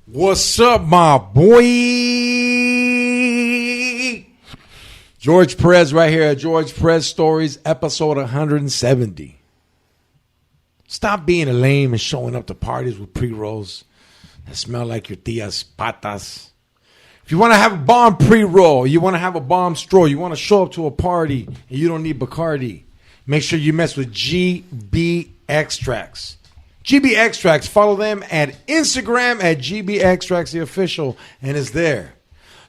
What's up, my boy? George Perez right here at George Perez Stories, episode 170. Stop being a lame and showing up to parties with pre-rolls that smell like your tia's patas. If you want to have a bomb pre-roll, you want to have a bomb stroll, you want to show up to a party and you don't need Bacardi, make sure you mess with GB Extracts. GB Extracts, follow them at Instagram at GB Extracts, the official, and it's there.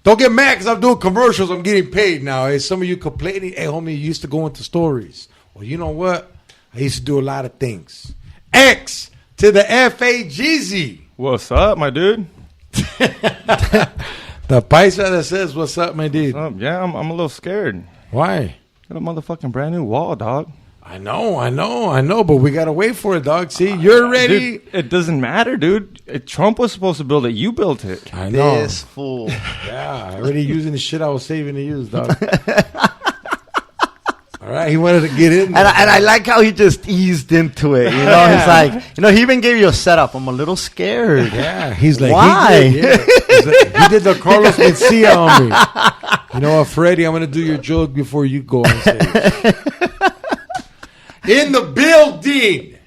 Don't get mad because I'm doing commercials. I'm getting paid now. Hey, some of you complaining, hey, homie, you used to go into stories. Well, you know what? I used to do a lot of things. X to the F-A-G-Z. What's up, my dude? The paisa that says, what's up, my dude? What's up? Yeah, I'm a little scared. Why? Got a motherfucking brand new wall, dog. I know, but we got to wait for it, dog. See, you're ready. Dude, it doesn't matter, dude. Trump was supposed to build it. You built it. I know. This fool. Yeah, already using the shit I was saving to use, dog. All right, he wanted to get in there. And I like how he just eased into it. You know, he's like, he even gave you a setup. I'm a little scared. Yeah, he's like, why? He did the Carlos Mencia on me. You know what, Freddie, I'm going to do your joke before you go on stage. In the building.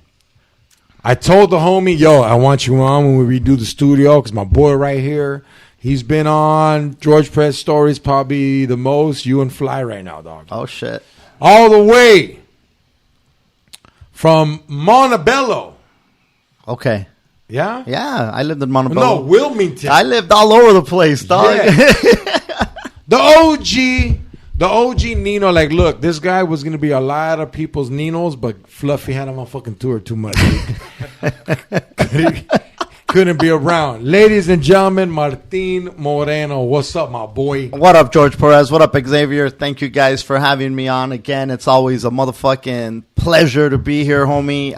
I told the homie, yo, I want you on when we redo the studio because my boy right here, he's been on George Perez Stories probably the most. You and Fly right now, dog. Oh, shit. All the way from Montebello. Okay. Yeah? Yeah, I lived in Montebello. No, Wilmington. I lived all over the place, dog. Yeah. The OG Nino, like, look, this guy was going to be a lot of people's Ninos, but Fluffy had him on fucking tour too much. Couldn't be around. Ladies and gentlemen, Martin Moreno. What's up, my boy? What up, George Perez? What up, Xavier? Thank you guys for having me on again. It's always a motherfucking pleasure to be here, homie.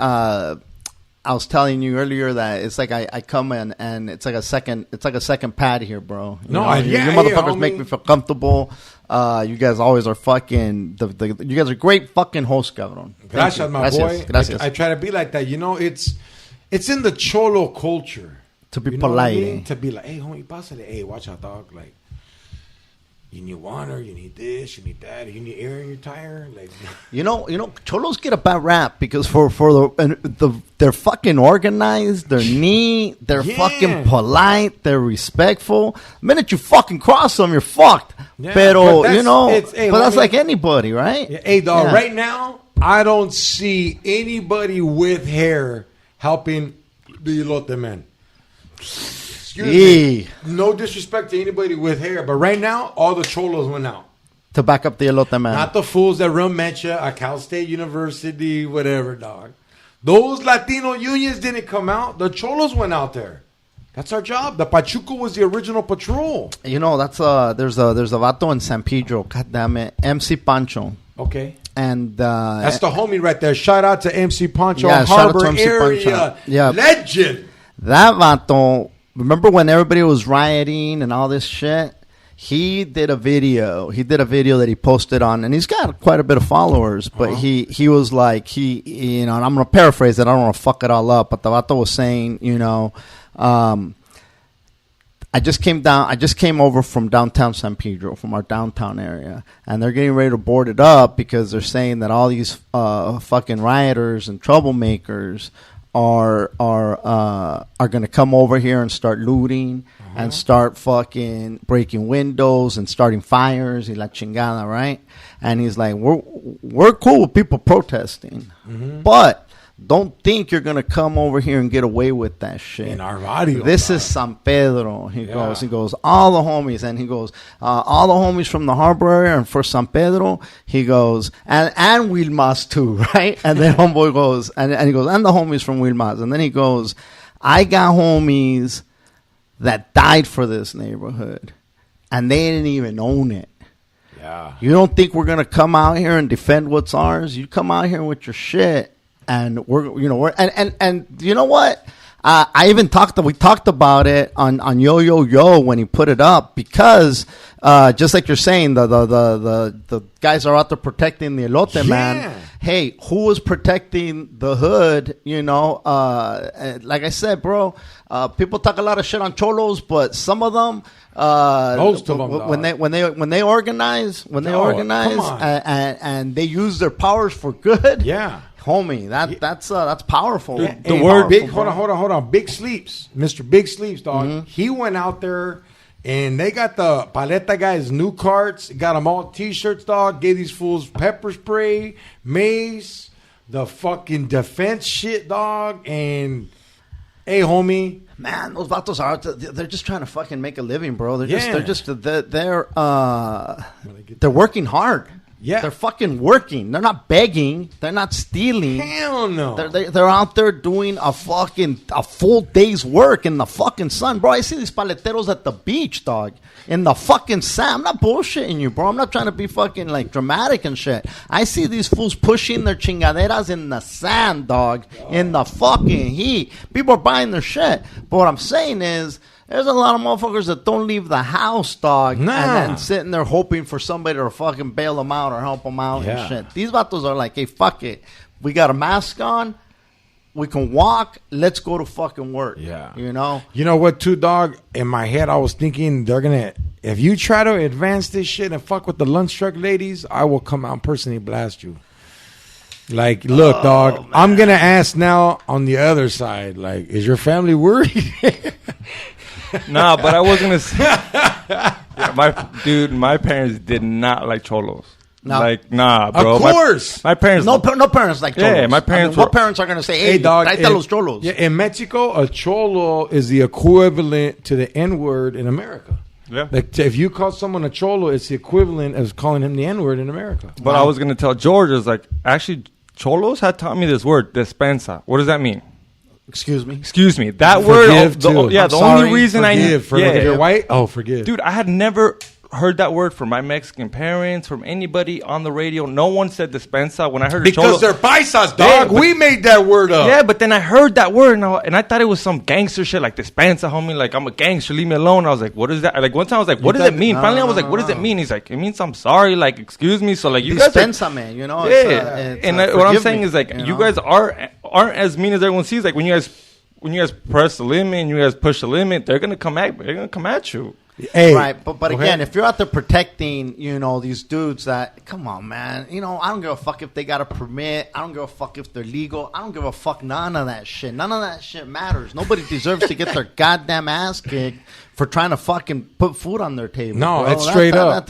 I was telling you earlier that it's like I come in and it's like a second pad here, bro. You motherfuckers make me feel comfortable. You guys always are fucking you guys are great fucking hosts, cabrón. Gracias, my boy. Gracias. I try to be like that. You know, it's in the Cholo culture to be polite. I mean? To be like, hey, homie, pásale. Hey, watch out, dog. Like, you need water, you need this, you need that, you need air in your tire. Like, Cholos get a bad rap because they're fucking organized, they're neat, they're fucking polite, they're respectful. The minute you fucking cross them, you're fucked. Yeah, but that's like anybody, right? Yeah, hey, dog. Yeah. Right now, I don't see anybody with hair helping the elote man. Excuse me. No disrespect to anybody with hair, but right now, all the cholos went out. To back up the elote man. Not the fools that run Mecha at Cal State University, whatever, dog. Those Latino unions didn't come out. The cholos went out there. That's our job. The Pachuco was the original patrol. That's there's a vato in San Pedro. God damn it. MC Pancho. Okay. And that's the homie right there. Shout out to MC Pancho, yeah, Harbor MC area Pancho. Yeah. Legend. That vato, remember when everybody was rioting and all this shit? He did a video that he posted on, and he's got quite a bit of followers, but he was like, and I'm going to paraphrase it, I don't want to fuck it all up, but the vato was saying, I just came over from downtown San Pedro, from our downtown area, and they're getting ready to board it up because they're saying that all these fucking rioters and troublemakers are going to come over here and start looting and start fucking breaking windows and starting fires y la chingada, right? And he's like, we're cool with people protesting, but don't think you're going to come over here and get away with that shit. In our barrio. This is San Pedro. He goes, all the homies. And he goes, all the homies from the harbor area and for San Pedro. He goes, and Wilmas too, right? And then homeboy goes, and he goes, and the homies from Wilmas. And then he goes, I got homies that died for this neighborhood. And they didn't even own it. Yeah. You don't think we're going to come out here and defend what's ours? You come out here with your shit. And we're you know what? We talked about it on Yo when he put it up because just like you're saying, the guys are out there protecting the elote man. Hey, who was protecting the hood? Like I said, bro, People talk a lot of shit on cholos, but some of them, most of them, when they organize, and they use their powers for good, yeah, homie, that's powerful. Dude, The word big. Hold on. Big Sleeps, Mr. Big Sleeps, dog. Mm-hmm. He went out there. And they got the Paleta guys' new carts. Got them all T-shirts, dog. Gave these fools pepper spray, mace, the fucking defense shit, dog. And, hey, homie. Man, those vatos they're just trying to fucking make a living, bro. They're working hard. Yeah. They're fucking working. They're not begging. They're not stealing. Hell no. They're out there doing a full day's work in the fucking sun. Bro, I see these paleteros at the beach, dog. In the fucking sand. I'm not bullshitting you, bro. I'm not trying to be fucking like dramatic and shit. I see these fools pushing their chingaderas in the sand, dog. In the fucking heat. People are buying their shit. But what I'm saying is, there's a lot of motherfuckers that don't leave the house, dog, and then sitting there hoping for somebody to fucking bail them out or help them out and shit. These vatos are like, hey, fuck it. We got a mask on. We can walk. Let's go to fucking work. Yeah. You know? You know what, too, dog? In my head, I was thinking they're going to, if you try to advance this shit and fuck with the lunch truck ladies, I will come out and personally blast you. Like, look, dog, man. I'm going to ask now on the other side, like, is your family worried? Nah, but I was gonna say, my parents did not like cholos. No. Like, nah, bro. Of course. My parents. No parents like cholos. Yeah, my parents. What parents are gonna say, hey, dog, tráete los cholos? Yeah, in Mexico, a cholo is the equivalent to the N-word in America. Yeah. Like, if you call someone a cholo, it's the equivalent of calling him the N-word in America. But I was gonna tell George, is like, actually, cholos had taught me this word, despensa. What does that mean? Excuse me. That word. The only reason you're white. Oh, forgive. Dude, I had never heard that word from my Mexican parents, from anybody on the radio. No one said despensa. When I heard because they're paisas, dog. Yeah, we made that word up. Yeah, but then I heard that word and I thought it was some gangster shit like despensa, homie. Like, I'm a gangster, leave me alone. I was like, what is that? Like, one time I was like, what does it mean? Finally, I was like, what does it mean? He's like, it means I'm sorry. Like, excuse me. So like, you despensa, guys man. You know. Yeah. What I'm saying is like, you guys aren't as mean as everyone sees. Like, when you guys press the limit and you guys push the limit, they're gonna come at you. Hey, right, but again, if you're out there protecting, these dudes that, come on, man, I don't give a fuck if they got a permit. I don't give a fuck if they're legal. I don't give a fuck none of that shit. None of that shit matters. Nobody deserves to get their goddamn ass kicked for trying to fucking put food on their table. No, it's straight up.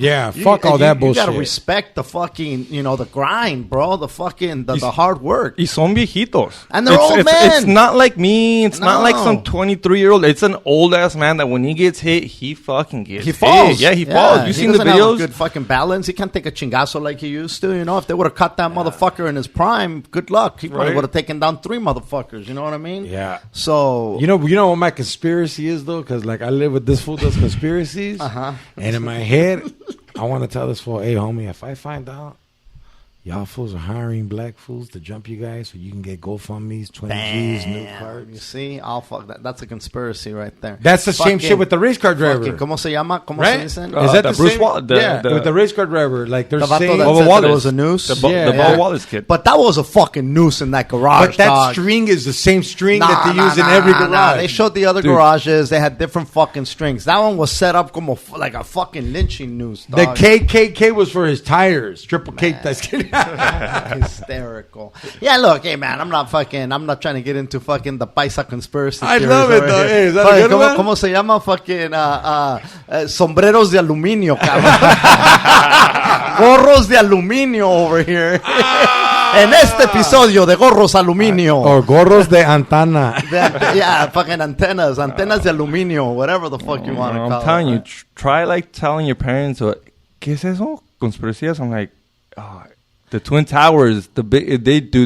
Yeah, fuck all that bullshit. You gotta respect the fucking, the grind, bro. The fucking, the hard work. Y son viejitos. And they're old men. It's not like me. It's not like some 23-year-old. It's an old-ass man that when he gets hit, he fucking gets hit. Falls. Yeah, he falls. You seen the videos? Have a good fucking balance. He can't take a chingazo like he used to. If they would have cut that motherfucker in his prime, good luck. He probably would have taken down 3 motherfuckers. You know what I mean? Yeah. So you know what my conspiracy is though, because like I live with this fool does conspiracies, and in my head, I want to tell this fool, hey homie, if I find out y'all fools are hiring black fools to jump you guys so you can get GoFundMe's, 20 G's, new cards. You see? I'll fuck that. That's a conspiracy right there. That's the same shit with the race car driver. ¿Cómo se llama? ¿Cómo right? se dicen? Is that the Bruce same? With the race car driver. Like they're saying that was a noose. The Bubba Wallace kid. But that was a fucking noose in that garage, but that string is the same string that they use in every garage. Nah. They showed the other garages. They had different fucking strings. That one was set up como like a fucking lynching noose, dog. The KKK was for his tires. Triple K. That's kidding. Hysterical. Yeah, look, hey man, I'm not trying to get into fucking the paisa conspiracy. I love it though. Hey, is that a good one? ¿Cómo se llama? Fucking sombreros de aluminio, cabrón. Gorros de aluminio over here. En este episodio de gorros aluminio. Or gorros de antena. Yeah, fucking antennas de aluminio, whatever the fuck you want to call it. I'm telling you, try like telling your parents, ¿qué es eso? Conspiracias. I'm like, the Twin Towers, they do.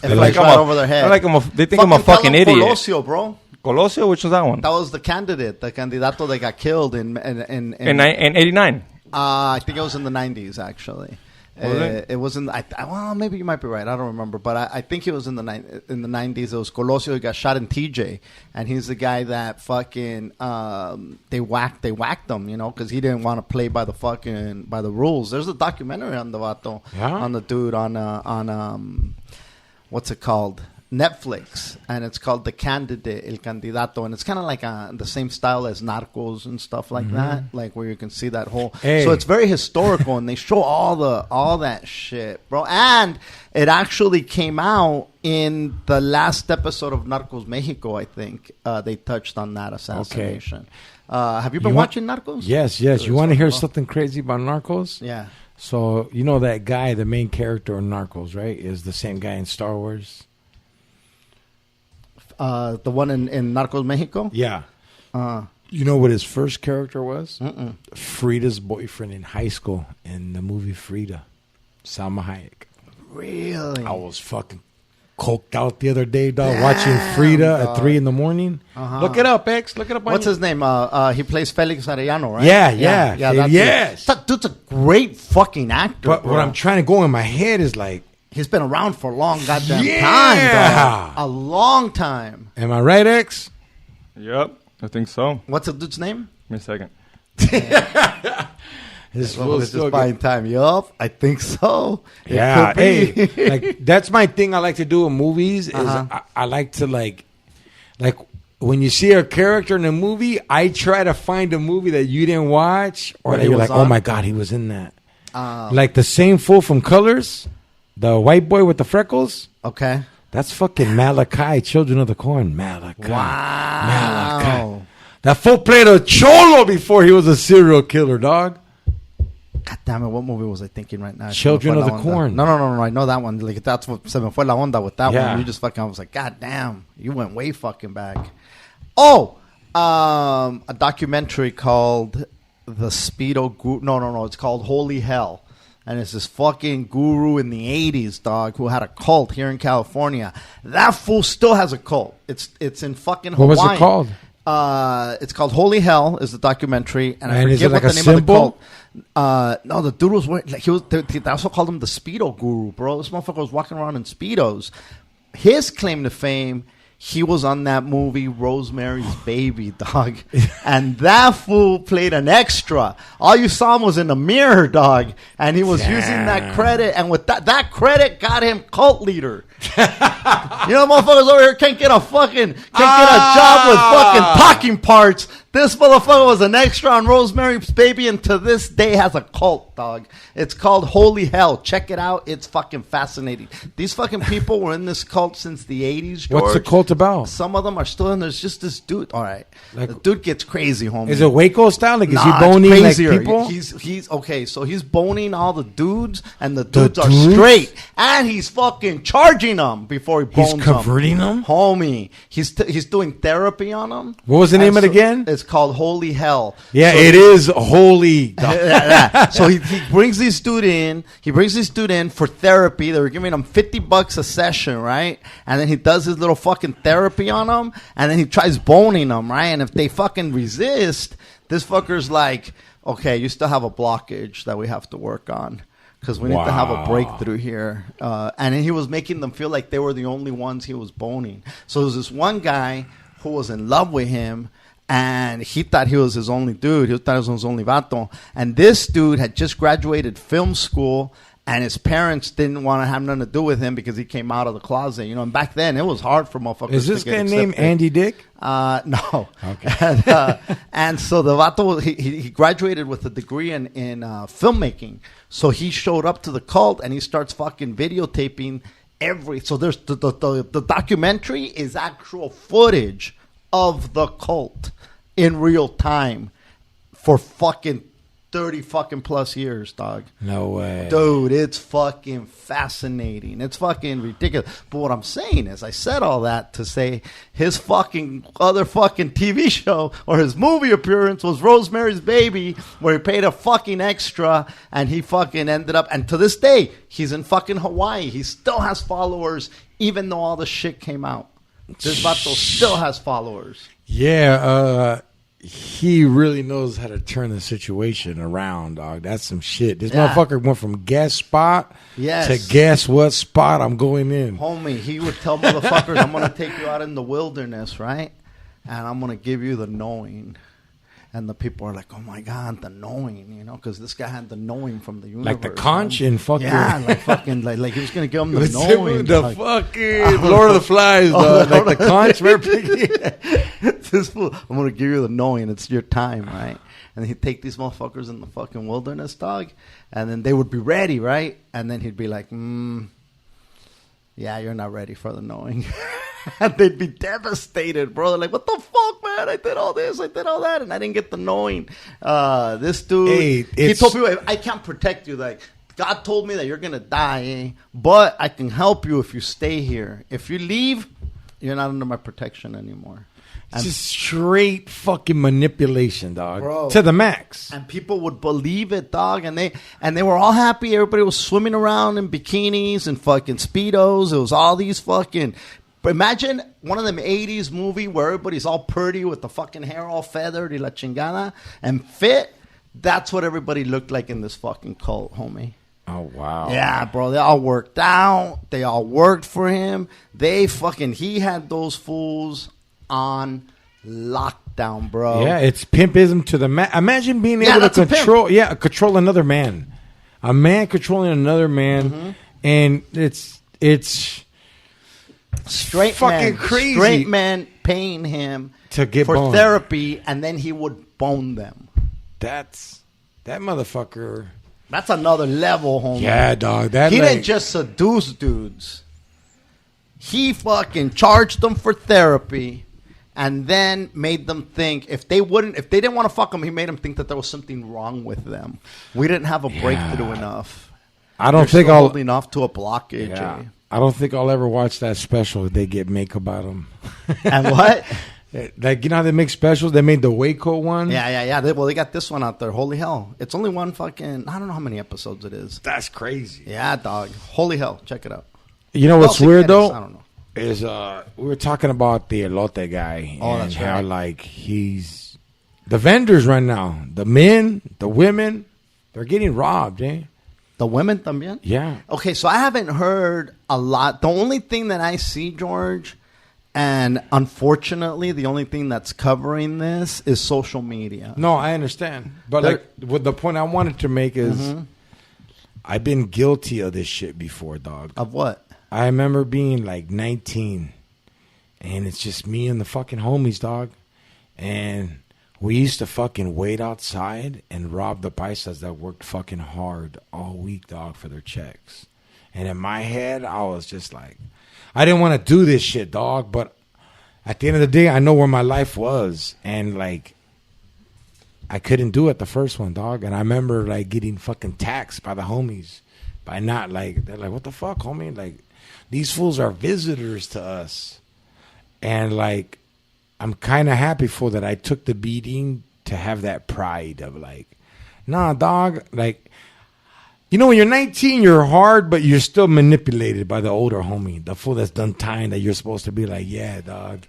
They're like right over their head. They think I'm a fucking idiot. Colosio, bro. Colosio, which was that one? That was the candidato that got killed in 89. I think it was in the 90s, actually. It was in. Well, maybe you might be right. I don't remember, but I think it was in the 90s. It was Colossal who got shot in TJ, and he's the guy that fucking they whacked him, because he didn't want to play by the rules. There's a documentary on the vato, on the dude on what's it called? Netflix, and it's called The Candidate, El Candidato, and it's kind of like the same style as Narcos and stuff like that, like where you can see that whole. Hey. So it's very historical, and they show all that shit, bro. And it actually came out in the last episode of Narcos Mexico. I think they touched on that assassination. Have you been watching Narcos? Yes. You want to hear something crazy about Narcos? Yeah. So you know that guy, the main character in Narcos, right? Is the same guy in Star Wars. The one in Narcos Mexico? Yeah. You know what his first character was? Frida's boyfriend in high school in the movie Frida. Salma Hayek. Really? I was fucking coked out the other day, dog, watching Frida at 3 in the morning. Look it up, X. Look it up. What's his name? He plays Felix Arellano, right? Yeah. Yes. That dude's a great fucking actor. But bro. what I'm trying to go in my head is like, he's been around for a long goddamn time, dog. A long time. am I right, X? Yep, I think so. What's the dude's name? Give me a second. This Well, it's just buying time. Yup, I think so. It Yeah, could be. hey, like that's my thing. I like to do in movies. Is I like to like when you see a character in a movie, I try to find a movie that you didn't watch, or That that he you're was like, oh on? my god, he was in that. Like the same fool from Colors, the white boy with the freckles. Okay. That's fucking Malachi, Children of the Corn. Malachi. Wow. Malachi. That fool played a cholo before he was a serial killer, dog. God damn it, what movie was I thinking right now? Children of the Onda. Corn. No, I know that one. Like, that's what se me fue la onda with that Yeah. one. You just fucking, I was like, God damn, you went way fucking back. Oh, a documentary called The Speedo Guru. No, it's called Holy Hell. And it's this fucking guru in the 80s, dog, who had a cult here in California. That fool still has a cult. It's in fucking Hawaii. What was it called? It's called Holy Hell is the documentary, and I And is forget it like what a the name symbol? of the cult. No, the dude was wearing, like, they also called him the Speedo Guru, bro. This motherfucker was walking around in Speedos. His claim to fame, he was on that movie Rosemary's Baby, dog. And that fool played an extra. All you saw him was in the mirror, dog. And he was using that credit. And with that credit got him cult leader. You know, motherfuckers over here can't get a job with fucking talking parts. This motherfucker was an extra on Rosemary's Baby, and to this day has a cult, dog. It's called Holy Hell. Check it out. It's fucking fascinating. These fucking people were in this cult since the 80s, George. What's the cult about? Some of them are still in. There's just this dude. All right. Like, the dude gets crazy, homie. Is it Waco style? Like, is Nah, he it's boning like crazier. people? He's okay. So he's boning all the dudes, and the dudes are straight, and he's fucking charging them before he bones them. He's converting them, homie. He's doing therapy on them. What was the name of it again? It's called Holy Hell. Yeah, So it is holy. So he brings this dude in. He brings this dude in for therapy. They were giving him $50 a session, right? And then he does his little fucking therapy on them, and then he tries boning them, right? And if they fucking resist, this fucker's like, okay, you still have a blockage that we have to work on, because we need to have a breakthrough here. And he was making them feel like they were the only ones he was boning. So there was this one guy who was in love with him, and he thought he was his only dude. He thought he was his only vato. And this dude had just graduated film school, and his parents didn't want to have nothing to do with him because he came out of the closet. You know, and back then it was hard for motherfuckers. Is this to get guy named accepted. Andy Dick? No. Okay. And so the vato, he graduated with a degree in filmmaking. So he showed up to the cult, and he starts fucking videotaping so there's the documentary is actual footage of the cult in real time for fucking 30 fucking plus years, dog. No way. Dude, it's fucking fascinating. It's fucking ridiculous. But what I'm saying is, I said all that to say his fucking other fucking TV show or his movie appearance was Rosemary's Baby, where he paid a fucking extra, and he fucking ended up, and to this day, he's in fucking Hawaii. He still has followers, even though all the shit came out. This vato still has followers. Yeah, he really knows how to turn the situation around, dog. That's some shit. This motherfucker went from guest spot to guess what spot I'm going in. Homie, he would tell motherfuckers, I'm going to take you out in the wilderness, right? And I'm going to give you the knowing. And the people are like, oh my God, the knowing, you know, because this guy had the knowing from the universe. Like the conch and fucking. Yeah, like fucking, like he was going to give him the knowing. The like, fucking Lord of the Flies, dog. Like the conch. This fool, I'm going to give you the knowing. It's your time, right? And he'd take these motherfuckers in the fucking wilderness, dog. And then they would be ready, right? And then he'd be like, yeah, you're not ready for the knowing. And they'd be devastated, bro. They're like, what the fuck, man? I did all this, I did all that, and I didn't get the knowing. This dude, he told people, I can't protect you. Like, God told me that you're going to die, but I can help you if you stay here. If you leave, you're not under my protection anymore. It's just straight fucking manipulation, dog. Bro. To the max. And people would believe it, dog. And they were all happy. Everybody was swimming around in bikinis and fucking Speedos. It was all these fucking... But imagine one of them 80s movie where everybody's all pretty with the fucking hair all feathered y la chingada and fit. That's what everybody looked like in this fucking cult, homie. Oh, wow. Yeah, bro. They all worked out. They all worked for him. He had those fools on lockdown, bro. Yeah, it's pimpism to the max. Imagine being able to control another man. A man controlling another man. Mm-hmm. And it's straight fucking man, crazy. Straight man paying him to get for boned. therapy, and then he would bone them. That motherfucker. That's another level, homie. Yeah, dog. He didn't just seduce dudes. He fucking charged them for therapy, and then made them think if they didn't want to fuck him, he made them think that there was something wrong with them. We didn't have a breakthrough enough. I don't think I'll holding off to a blockage. Yeah. I don't think I'll ever watch that special. They get make about him. And what? Like, you know how they make specials? They made the Waco one. Yeah. They got this one out there. Holy hell. It's only one fucking... I don't know how many episodes it is. That's crazy. Yeah, dog. Holy hell. Check it out. You know what's weird, though? I don't know. Is we were talking about the elote guy. Oh, and that's how, right. like, he's... The vendors right now, the men, the women, they're getting robbed, eh? The women también? Yeah. Okay, so I haven't heard a lot. The only thing that I see, George, and unfortunately, the only thing that's covering this is social media. No, I understand. But, what the point I wanted to make is I've been guilty of this shit before, dog. Of what? I remember being, like, 19, and it's just me and the fucking homies, dog. And we used to fucking wait outside and rob the paisas that worked fucking hard all week, dog, for their checks. And in my head, I was just like, I didn't want to do this shit, dog. But at the end of the day, I know where my life was. And, like, I couldn't do it the first one, dog. And I remember, like, getting fucking taxed by the homies. By not, like, they're like, what the fuck, homie? Like, these fools are visitors to us. And, like, I'm kind of happy for that. I took the beating to have that pride of like, nah, dog. Like, you know, when you're 19, you're hard, but you're still manipulated by the older homie, the fool that's done time that you're supposed to be like, yeah, dog.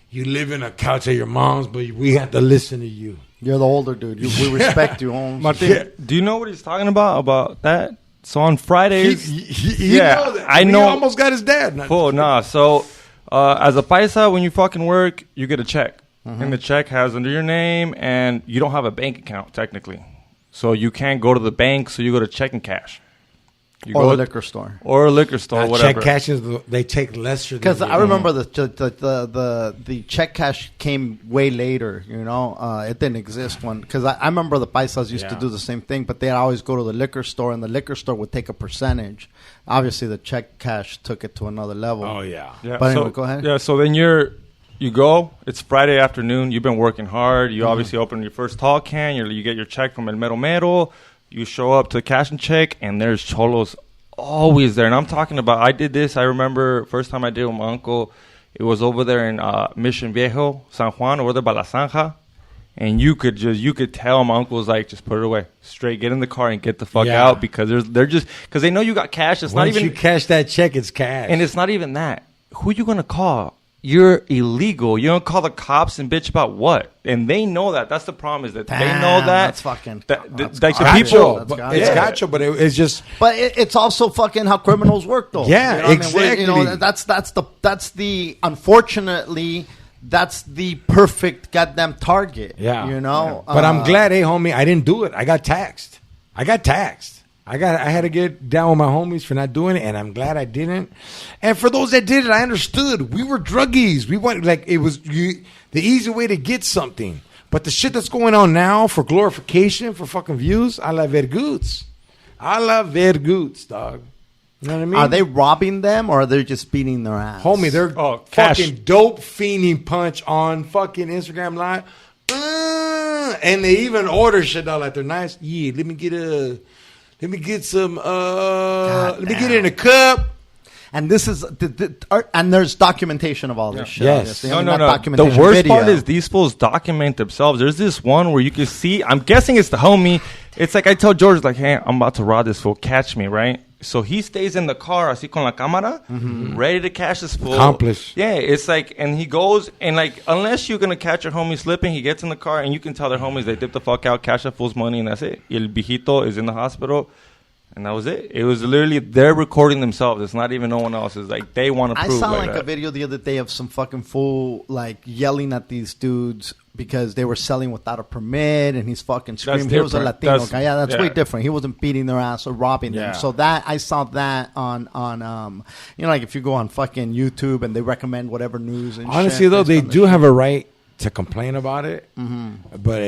You live in a couch at your mom's, but we have to listen to you. You're the older dude. We respect you, Holmes. Martin, do you know what he's talking about that? So on Fridays, he know that. I know. He almost got his dad. Cool, nah. So as a paisa, when you fucking work, you get a check. Mm-hmm. And the check has under your name, and you don't have a bank account, technically. So you can't go to the bank, so you go to check and cash. You or go a liquor store. Or a liquor store, whatever. Check cash is they take lesser. Because I remember the check cash came way later. You know, it didn't exist when. Because I remember the paisas used to do the same thing, but they'd always go to the liquor store, and the liquor store would take a percentage. Obviously, the check cash took it to another level. Oh yeah. But anyway, go ahead. Yeah. So then you go. It's Friday afternoon. You've been working hard. You obviously open your first tall can. You get your check from El Mero Mero. You show up to cash and check, and there's cholos always there. And I'm talking about, I did this. I remember first time I did it with my uncle. It was over there in Mission Viejo, San Juan, over there by La Zanja. And you could tell my uncle was like, just put it away. Straight, get in the car and get the fuck out, because because they know you got cash. It's Once not even you cash that check, it's cash. And it's not even that. Who you gonna call? You're illegal. You don't call the cops and bitch about what? And they know that. That's the problem, is that they know that. That's fucking. That's like the people. It's gotcha, but it's just. But it's also fucking how criminals work, though. Yeah, you know exactly. I mean? That's the unfortunately that's the perfect goddamn target. Yeah. You know? But I'm glad, hey, homie, I didn't do it. I got taxed. I had to get down with my homies for not doing it, and I'm glad I didn't. And for those that did it, I understood. We were druggies. We went, like, it was the easy way to get something. But the shit that's going on now for glorification, for fucking views, I love vergoots. Dog. You know what I mean? Are they robbing them, or are they just beating their ass? Homie, they're cash. fucking dope fiending punch on fucking Instagram Live. And they even order shit out like they're nice. Yeah, let me get some let me get it in a cup. And this is and there's documentation of all this shit. Yes. No. The worst part is these fools document themselves. There's this one where you can see, I'm guessing it's the homie. It's like I tell George, like, hey, I'm about to rob this fool. Catch me, right? So he stays in the car, así con la cámara, ready to catch this fool. Accomplish. Yeah, it's like, and he goes, and like, unless you're going to catch your homie slipping, he gets in the car, and you can tell their homies, they dip the fuck out, catch that fool's money, and that's it. El viejito is in the hospital. And that was it. It was literally, they're recording themselves. It's not even no one else. It's like they want to prove. I saw like a video the other day of some fucking fool like yelling at these dudes because they were selling without a permit, and he's fucking screaming. He was a Latino guy. Yeah, that's way different. He wasn't beating their ass or robbing them. So that I saw that on you know, like if you go on fucking YouTube and they recommend whatever news and honestly shit, though, they do have a right to complain about it, but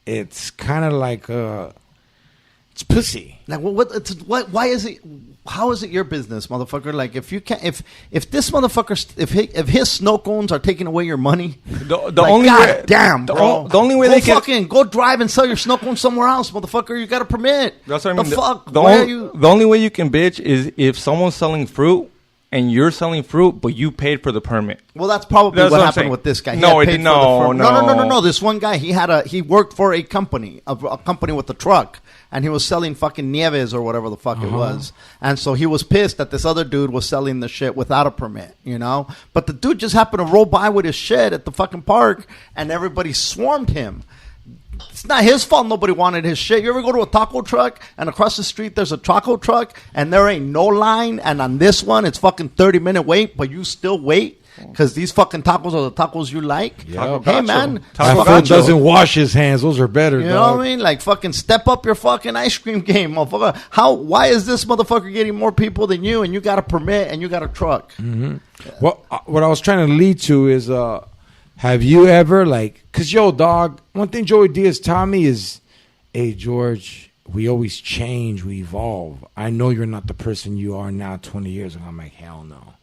it's kind of like it's pussy. Like why is it? How is it your business, motherfucker? Like if you can't, if this motherfucker, if his snow cones are taking away your money, the like, only God way, damn, bro. The only way go they can fucking go drive and sell your snow cones somewhere else, motherfucker. You got a permit. That's what I mean. The fuck? The only way you can bitch is if someone's selling fruit and you're selling fruit, but you paid for the permit. Well, that's probably what happened with this guy. No. This one guy, he worked for a company, a company with a truck, and he was selling fucking Nieves or whatever the fuck it was. And so he was pissed that this other dude was selling the shit without a permit, you know? But the dude just happened to roll by with his shit at the fucking park, and everybody swarmed him. It's not his fault nobody wanted his shit. You ever go to a taco truck and across the street there's a taco truck and there ain't no line, and on this one it's fucking 30-minute wait, but you still wait because these fucking tacos are the tacos you like? Yep. Hey, man. That fool doesn't wash his hands. Those are better, You know what I mean? Like, fucking step up your fucking ice cream game, motherfucker. Why is this motherfucker getting more people than you, and you got a permit and you got a truck? Well, what I was trying to lead to is... have you ever, like, because, yo, dog, one thing Joey Diaz taught me is, hey, George, we always change, we evolve. I know you're not the person you are now 20 years ago. I'm like, hell no.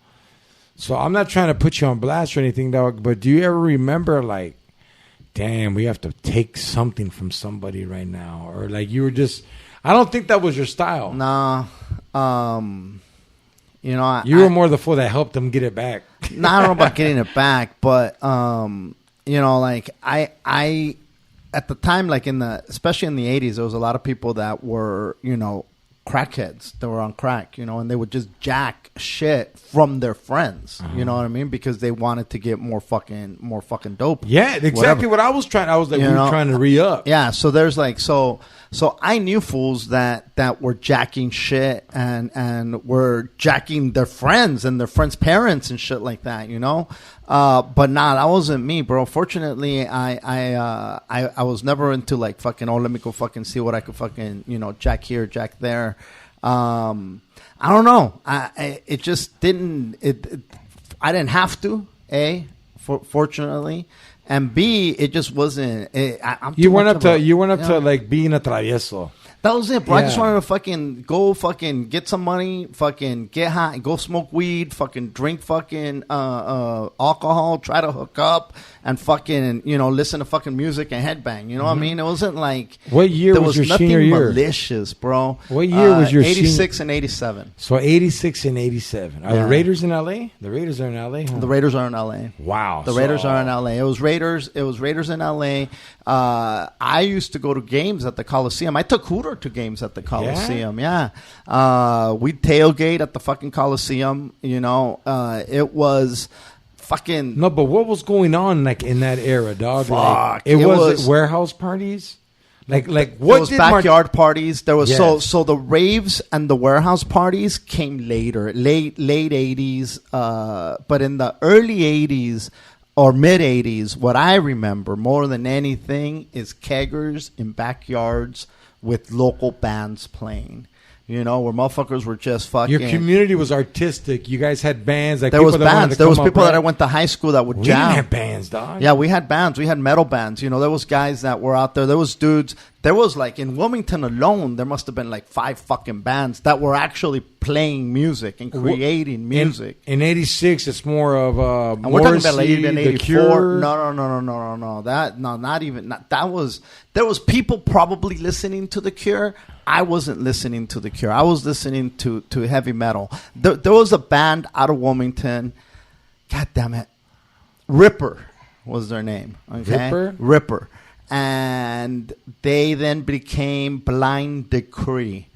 So I'm not trying to put you on blast or anything, dog, but do you ever remember, like, damn, we have to take something from somebody right now? Or, like, you were just, I don't think that was your style. Nah. You know, you were more the fool that helped them get it back. Nah, I don't know about getting it back, but you know, like I at the time, like especially in the 80s, there was a lot of people that were, you know, crackheads that were on crack, you know, and they would just jack shit from their friends. You know what I mean? Because they wanted to get more fucking dope. Yeah, exactly what I was trying. I was like, we were trying to re-up. Yeah, so there's like so I knew fools that were jacking shit and were jacking their friends and their friends' parents and shit like that, you know. But nah, that wasn't me, bro. Fortunately, I was never into like fucking, oh, let me go fucking see what I could fucking, you know, jack here, jack there. I don't know. It just didn't. I didn't have to. Fortunately, and B, it just wasn't. You went up to like being a travieso. That was it, bro. Yeah. I just wanted to fucking go fucking get some money, fucking get high, go smoke weed, fucking drink fucking alcohol, try to hook up, and fucking, you know, listen to fucking music and headbang. You know what I mean? It wasn't like... What year was your senior year? There was nothing malicious, bro. What year was your 86 and 87. So 86 and 87. Are the Raiders in L.A.? The Raiders are in L.A.? Huh? The Raiders are in L.A. Wow. The Raiders are in L.A. It was Raiders in L.A. I used to go to games at the Coliseum. I took Hooter to games at the Coliseum. Yeah. We'd tailgate at the fucking Coliseum. You know, it was fucking... No, but what was going on like in that era, dog? Fuck. Like, it was warehouse parties? Like what? There was backyard parties. There was so the raves and the warehouse parties came later, late 80s. But in the early 80s, or mid 80s, what I remember more than anything is keggers in backyards with local bands playing. You know, where motherfuckers were just fucking. Your community was artistic. You guys had bands. Like there was people that wanted bands. to There was come people up, that I right? went to high school that would We jam. didn't have bands, dog. Yeah, we had bands. We had metal bands. You know, there was guys that were out there. There was dudes. There was like in Wilmington alone, there must have been like 5 fucking bands that were actually playing music and creating music. In '86, it's more of And we're talking about like Morrissey, even The 84. Cure. No. Not even. That was. There was people probably listening to The Cure. I wasn't listening to The Cure. I was listening to heavy metal. There was a band out of Wilmington. God damn it, Ripper was their name. Okay, Ripper. And they then became Blind Decree.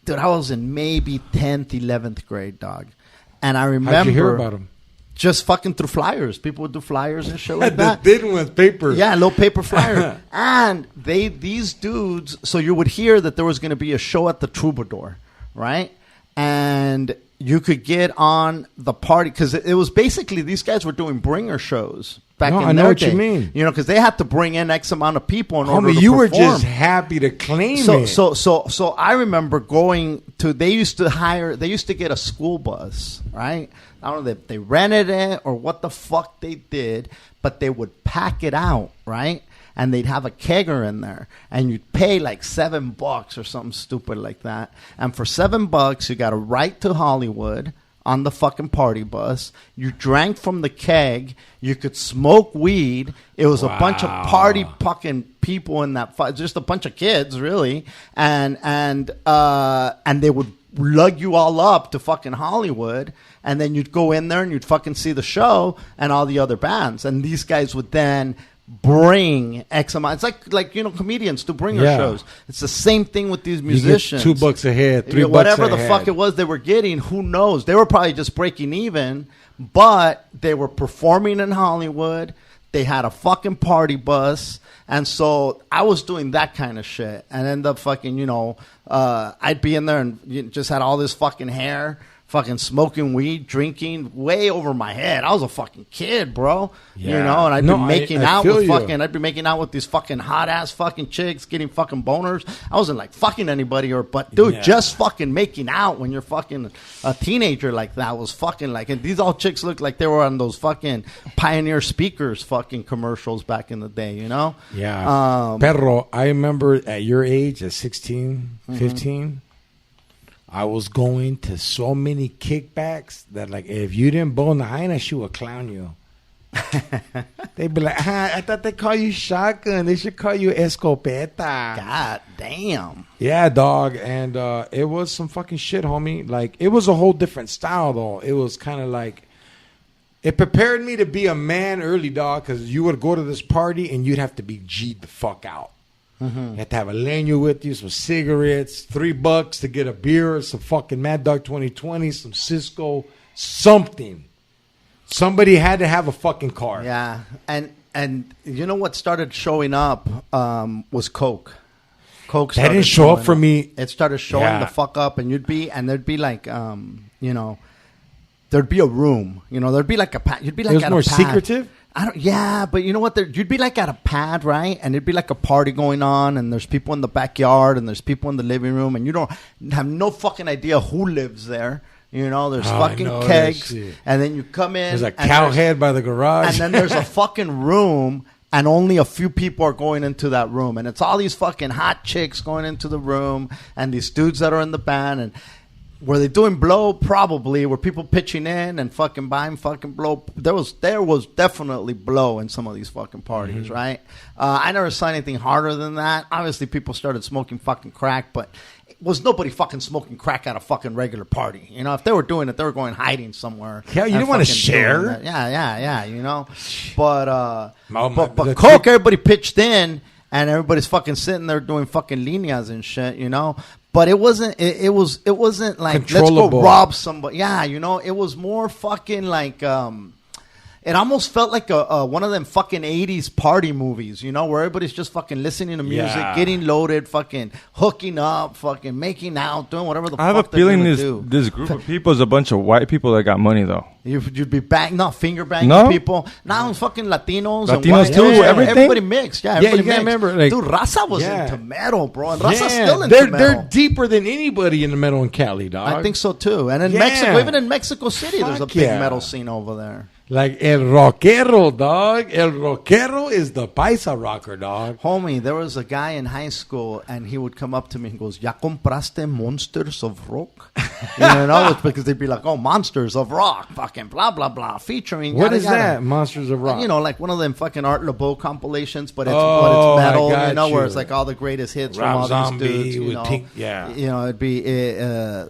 Dude, I was in maybe 10th, 11th grade, dog. And I remember... How'd you hear about them? Just fucking through flyers. People would do flyers and shit like that. The thin ones, paper. Yeah, little paper flyer. And these dudes... So you would hear that there was going to be a show at the Troubadour, right? And you could get on the party... Because it was basically... These guys were doing bringer shows. Back in I know their what day. you mean. You know, because they had to bring in X amount of people in order to Homie, you were perform. just happy to claim it. So I remember going to. They used to get a school bus, right? I don't know if they rented it or what the fuck they did, but they would pack it out, right? And they'd have a kegger in there, and you'd pay like $7 or something stupid like that. And for $7, you got a ride to Hollywood on the fucking party bus. You drank from the keg. You could smoke weed. It was a bunch of party fucking people in that, just a bunch of kids, really. And they would lug you all up to fucking Hollywood, and then you'd go in there and you'd fucking see the show and all the other bands. And these guys would then bring X amount. It's like you know, comedians do bringer shows. It's the same thing with these musicians. You get $2 a head, $3 whatever a the head. fuck it was they were getting, who knows? They were probably just breaking even, but they were performing in Hollywood. They had a fucking party bus, and so I was doing that kind of shit. And then the fucking, you know, I'd be in there and just had all this fucking hair. Fucking smoking weed, drinking, way over my head. I was a fucking kid, bro. Yeah. You know, and I'd be making out with you. I'd be making out with these fucking hot ass fucking chicks, getting fucking boners. I wasn't like fucking anybody but dude, just fucking making out when you're fucking a teenager like that was fucking like, and these all chicks looked like they were on those fucking Pioneer speakers fucking commercials back in the day, you know? Yeah. Perro, I remember at your age, at 16, 15, I was going to so many kickbacks that, like, if you didn't bone the hyena, she would clown you. They'd be like, I thought they call you shotgun. They should call you escopeta. God damn. Yeah, dog. And it was some fucking shit, homie. Like, it was a whole different style, though. It was kind of like, it prepared me to be a man early, dog, because you would go to this party and you'd have to be G'd the fuck out. You had to have a lanyard with you, some cigarettes, $3 to get a beer, some fucking Mad Dog 2020, some Cisco, something. Somebody had to have a fucking car. Yeah, and you know what started showing up was Coke. Coke. That didn't show up for me. It started showing the fuck up, and there'd be like, you know, there'd be a room. You know, there'd be like a pad. You'd be like It was at more a pad. secretive. Yeah, but you know what? You'd be like at a pad, right? And it'd be like a party going on, and there's people in the backyard, and there's people in the living room, and you don't have no fucking idea who lives there. You know, there's fucking kegs, and then you come in. There's a cow head by the garage. And then there's a fucking room, and only a few people are going into that room. And it's all these fucking hot chicks going into the room, and these dudes that are in the band, and were they doing blow? Probably. Were people pitching in and fucking buying fucking blow? There was definitely blow in some of these fucking parties, right? I never saw anything harder than that. Obviously, people started smoking fucking crack, but it was nobody fucking smoking crack at a fucking regular party. You know, if they were doing it, they were going hiding somewhere. Yeah, you didn't want to share. Yeah, you know. But but Coke, everybody pitched in, and everybody's fucking sitting there doing fucking líneas and shit, you know. But it wasn't. It wasn't like let's go rob somebody. Yeah, you know. It was more fucking like. It almost felt like a one of them fucking 80s party movies, you know, where everybody's just fucking listening to music, getting loaded, fucking hooking up, fucking making out, doing whatever the fuck I have a they're feeling gonna do. this group of people is a bunch of white people that got money, though. You'd be finger banging people. Now it's fucking Latinos and white. too, everything? Everybody mixed. Yeah, everybody you mixed. gotta remember, like, dude, Raza was into metal, bro. And Raza's still into they're metal. deeper than anybody in the metal in Cali, dog. I think so too. And in Mexico, even in Mexico City, there's a big metal scene over there. Like El Rockero, dog. El Rockero is the paisa rocker, dog. Homie, there was a guy in high school, and he would come up to me and goes, "Ya compraste Monsters of Rock?" You know, it's because they'd be like, "Oh, Monsters of Rock, fucking blah blah blah," featuring. What is that? Monsters of Rock. You know, like one of them fucking Art LeBeau compilations, but it's metal. You know, where it's like all the greatest hits from all these dudes. You know, you know, it'd be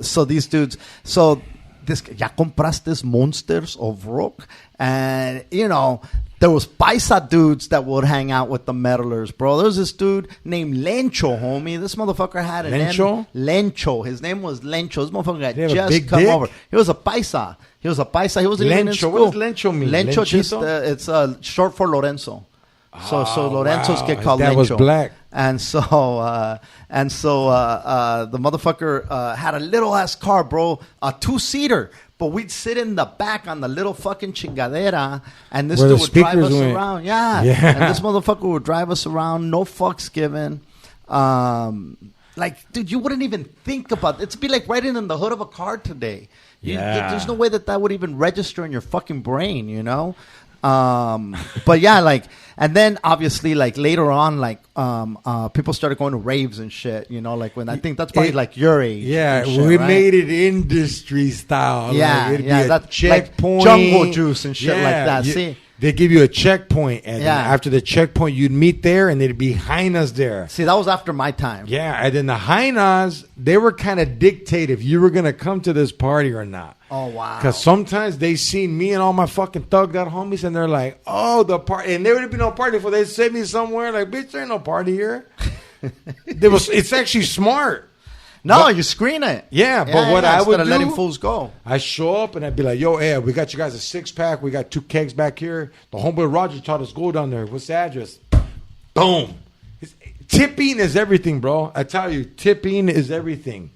so these dudes. So this, "Ya compraste Monsters of Rock," and you know. There was paisa dudes that would hang out with the metalers, bro. There was this dude named Lencho, homie. This motherfucker had an Lencho? Lencho. His name was Lencho. This motherfucker had Did he have a just big come dick? over. He was a paisa. He wasn't even in school. What does Lencho mean? Lencho just, Lenchito? it's short for Lorenzo. So Lorenzo's get called that Lencho. was black. And so the motherfucker had a little ass car, bro, a 2-seater. But we'd sit in the back on the little fucking chingadera, and this dude would drive us around. Yeah. And this motherfucker would drive us around, no fucks given. Like, dude, you wouldn't even think about it. It'd be like riding in the hood of a car today. There's no way that would even register in your fucking brain, you know? But yeah, like, and then obviously, like later on, like, people started going to raves and shit, you know, like when I think that's probably like your age. Yeah, shit, we right? made it industry style. Yeah, like, that's checkpoint, like jungle juice and shit like that. See, they give you a checkpoint, and then after the checkpoint, you'd meet there, and they'd be hyenas there. See, that was after my time. Yeah, and then the hyenas, they were kind of dictate if you were gonna come to this party or not. Oh, wow. Because sometimes they seen me and all my fucking thugged out homies, and they're like, "Oh, the party," and there would be no party before they sent me somewhere. Like, bitch, there ain't no party here. It's actually smart. No, you screen it. Yeah, but what I would do, letting fools go. I show up and I'd be like, "Yo, hey, we got you guys a 6-pack. We got 2 kegs back here. The homeboy Roger taught us go down there. What's the address?" Boom. Tipping is everything, bro. I tell you, tipping is everything.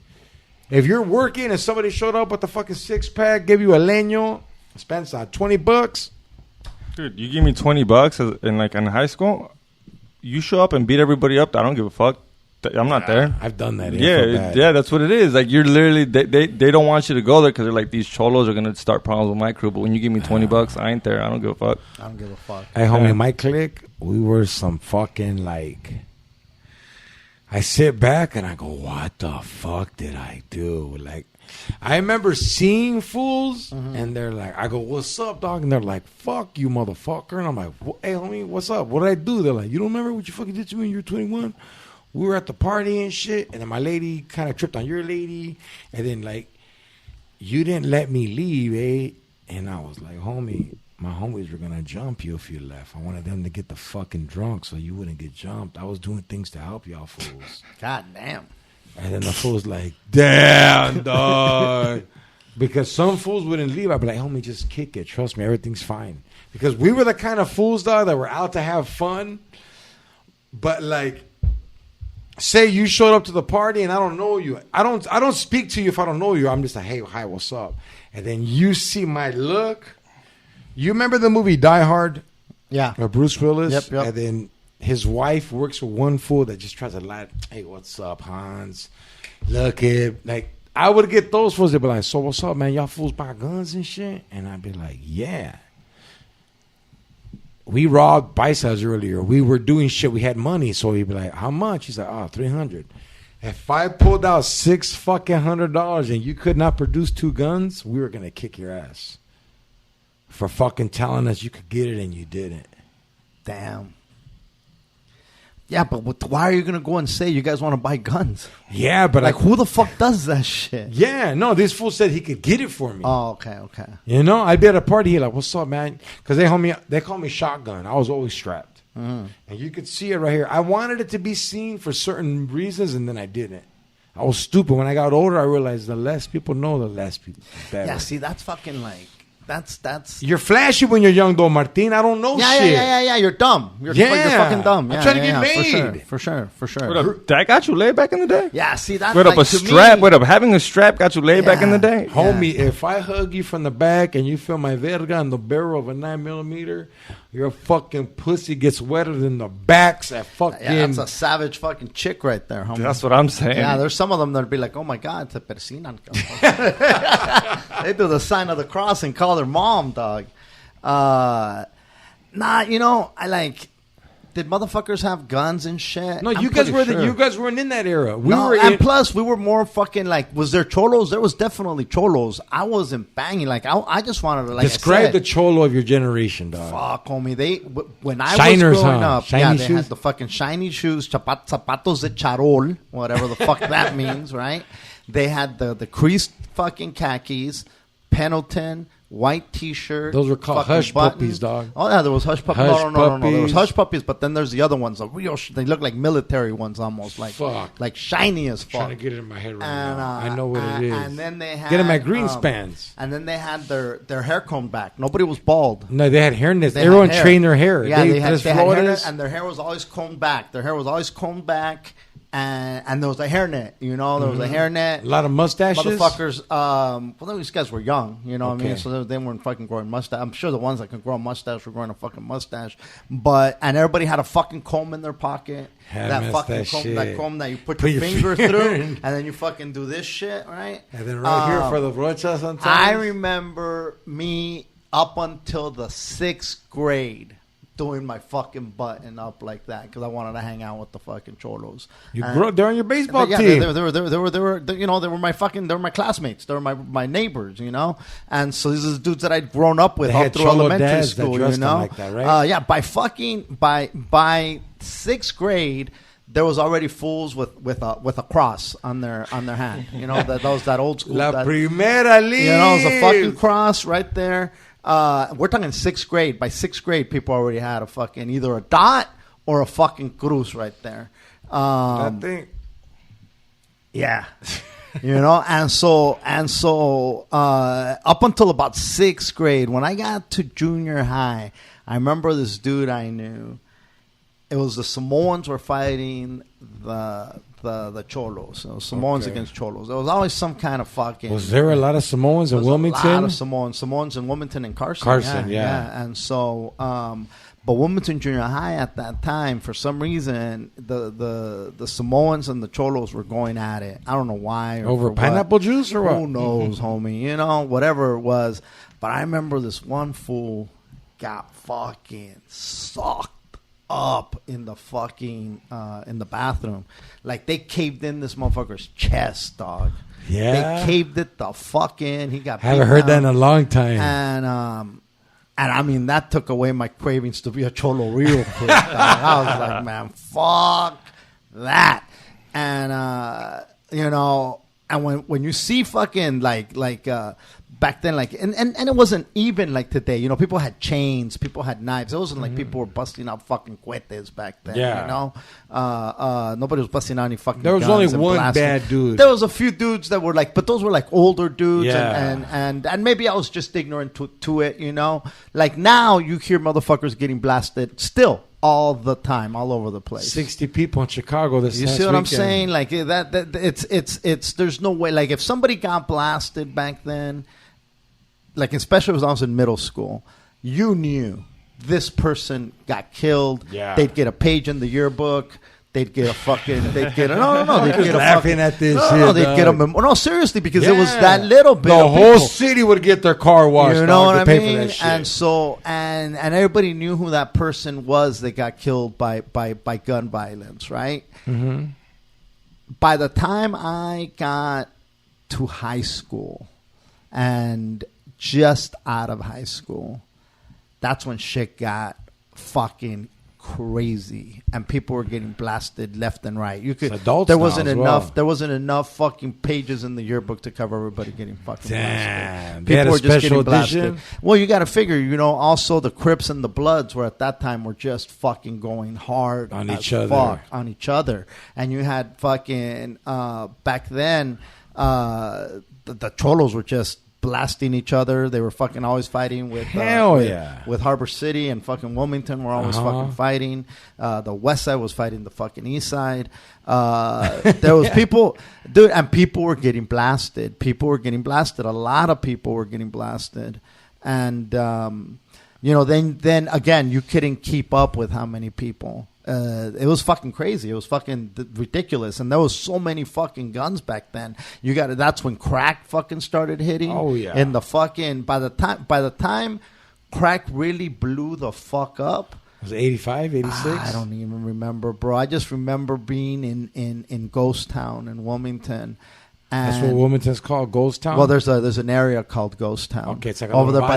If you're working and somebody showed up with the fucking 6-pack, give you a leño, spend $20. Dude, you give me $20 in high school, you show up and beat everybody up. I don't give a fuck. I'm not there. I've done that. Yeah, that's what it is. Like, you're literally they don't want you to go there because they're like, these cholos are gonna start problems with my crew. But when you give me $20, I ain't there. I don't give a fuck. I don't give a fuck. Hey, homie, my clique, we were some fucking like. I sit back and I go, what the fuck did I do? Like, I remember seeing fools, and they're like, I go, what's up, dog? And they're like, fuck you, motherfucker. And I'm like, hey, homie, what's up? What did I do? They're like, you don't remember what you fucking did to me when you were 21? We were at the party and shit, and then my lady kind of tripped on your lady, and then, like, you didn't let me leave, eh? And I was like, homie, my homies were going to jump you if you left. I wanted them to get the fucking drunk so you wouldn't get jumped. I was doing things to help y'all fools. God damn. And then the fool's like, damn, dog. Because some fools wouldn't leave. I'd be like, homie, just kick it. Trust me, everything's fine. Because we were the kind of fools, dog, that were out to have fun. But, like, say you showed up to the party and I don't know you. I don't speak to you if I don't know you. I'm just like, hey, hi, what's up? And then you see my look. You remember the movie Die Hard? Yeah. Or Bruce Willis? Yep. And then his wife works with one fool that just tries to lie. Hey, what's up, Hans? Look it. Like, I would get those fools. They'd be like, so what's up, man? Y'all fools buy guns and shit? And I'd be like, yeah. We robbed paisas earlier. We were doing shit. We had money. So he'd be like, how much? He's like, $300. If I pulled out $600 and you could not produce 2 guns, we were going to kick your ass. For fucking telling us you could get it and you didn't. Damn. Yeah, but why are you going to go and say you guys want to buy guns? Yeah, but like, who the fuck does that shit? Yeah, no, this fool said he could get it for me. Oh, okay. You know, I'd be at a party, he like, what's up, man? Because they call me shotgun. I was always strapped. And you could see it right here. I wanted it to be seen for certain reasons, and then I didn't. I was stupid. When I got older, I realized the less people know, the less people, the better. Yeah, see, that's fucking like... that's. You're flashy when you're young, though, Martin. I don't know shit. Yeah. You're dumb. You're fucking dumb. I'm trying to get laid. For sure. What up, that got you laid back in the day? Yeah, see that. What up, a strap? What up, having a strap got you laid back in the day? Homie, if I hug you from the back and you feel my verga on the barrel of a 9mm, your fucking pussy gets wetter than the backs at fucking. Yeah, that's a savage fucking chick right there, homie. That's what I'm saying. Yeah, there's some of them that'll be like, oh my God, te persinan. They do the sign of the cross and call their mom, dog. Nah, I like. Did motherfuckers have guns and shit? No, you guys weren't in that era. Plus we were more fucking like. Was there cholos? There was definitely cholos. I wasn't banging. Like I just wanted to describe the cholo of your generation, dog. Fuck, homie. When I Shiners, was growing up, shiny they shoes? had the fucking shiny shoes, zapatos de charol, whatever the fuck that means, right? They had the creased fucking khakis, Pendleton. White T-shirt. Those were called hush puppies, dog. Oh yeah, there was hush puppies. No. There was hush puppies, but then there's the other ones. They look like military ones, almost like shiny as fuck. I'm trying to get it in my head right now. I know what it is. And then they had get them at Greenspans. And then they had their hair combed back. Nobody was bald. No, they had hairnets. Everyone trained their hair. Yeah, they had hairnet, and their hair was always combed back. And there was a hairnet, there was a hairnet. A lot of mustaches. Motherfuckers, well, these guys were young, what I mean? So they weren't fucking growing mustache. I'm sure the ones that could grow a mustache were growing a fucking mustache. And everybody had a fucking comb in their pocket. That fucking comb that you put your finger through, and then you fucking do this shit, right? And then right here for the brochas sometimes. I remember me up until the 6th grade doing my fucking button up like that because I wanted to hang out with the fucking cholos. You grew up there on your baseball team. They were my classmates. They were my neighbors, And so these are the dudes that I'd grown up with all through elementary school, like that, right? Yeah, by 6th grade. There was already fools with a cross on their hand. That old school. La primera liga. It was a fucking cross right there. We're talking 6th grade. By 6th grade, people already had a fucking either a dot or a fucking cruz right there. That thing. Yeah. And so up until about 6th grade, when I got to junior high, I remember this dude I knew. It was the Samoans were fighting the Cholos. So Samoans against Cholos. There was always some kind of fucking. Was there a lot of Samoans in Wilmington? A lot of Samoans in Wilmington and Carson. Yeah. And so, but Wilmington Junior High at that time, for some reason, the Samoans and the Cholos were going at it. I don't know why. Over pineapple juice or what? Who knows, homie? Whatever it was. But I remember this one fool got fucking sucked up in the fucking in the bathroom. Like they caved in this motherfucker's chest, dog. Yeah, they caved it the fuck in. He got. Haven't heard that in a long time. And I mean that took away my cravings to be a cholo real quick. Dog. I was like, man, fuck that. And and when you see fucking like back then, like, and it wasn't even like today. People had chains, people had knives. It wasn't like people were busting out fucking cuetes back then. Yeah. Nobody was busting out any fucking. There was guns only one bad dude. There was a few dudes that were like, but those were like older dudes. Yeah. And maybe I was just ignorant to it. Like now you hear motherfuckers getting blasted still. All the time, all over the place. 60 people in Chicago this You last see what weekend. I'm saying? Like that it's there's no way. Like if somebody got blasted back then, like especially when I was in middle school, you knew this person got killed. Yeah. They'd get a page in the yearbook. They'd get a fucking. They'd get a no. They'd get a laughing fucking, at this. No, they'd get them. No, seriously, because it was that little bit. The of whole people. city would get their car washed. You know what I pay mean? For that shit. And so, and everybody knew who that person was that got killed by gun violence, right? Mm-hmm. By the time I got to high school, and just out of high school, that's when shit got fucking crazy, and people were getting blasted left and right. You could. There wasn't enough. Well. There wasn't enough fucking pages in the yearbook to cover everybody getting fucking Damn. blasted. People were just getting blasted. Edition? Well, you got to figure. Also the Crips and the Bloods were at that time were just fucking going hard on as each other. fuck on each other, and you had fucking back then the Cholos were just blasting each other. They were fucking always fighting with with Harbor City and fucking Wilmington were always fucking fighting. The West Side was fighting the fucking East Side. There was people, dude, and people were getting blasted. People were getting blasted. A lot of people were getting blasted, and then again, you couldn't keep up with how many people. It was fucking crazy. It was fucking ridiculous, and there was so many fucking guns back then. That's when crack fucking started hitting. Oh yeah. And the fucking by the time crack really blew the fuck up. Was it 85, 86? I don't even remember, bro. I just remember being in Ghost Town in Wilmington. And that's what Wilmington's called, Ghost Town. Well, there's an area called Ghost Town. Okay, it's like over there by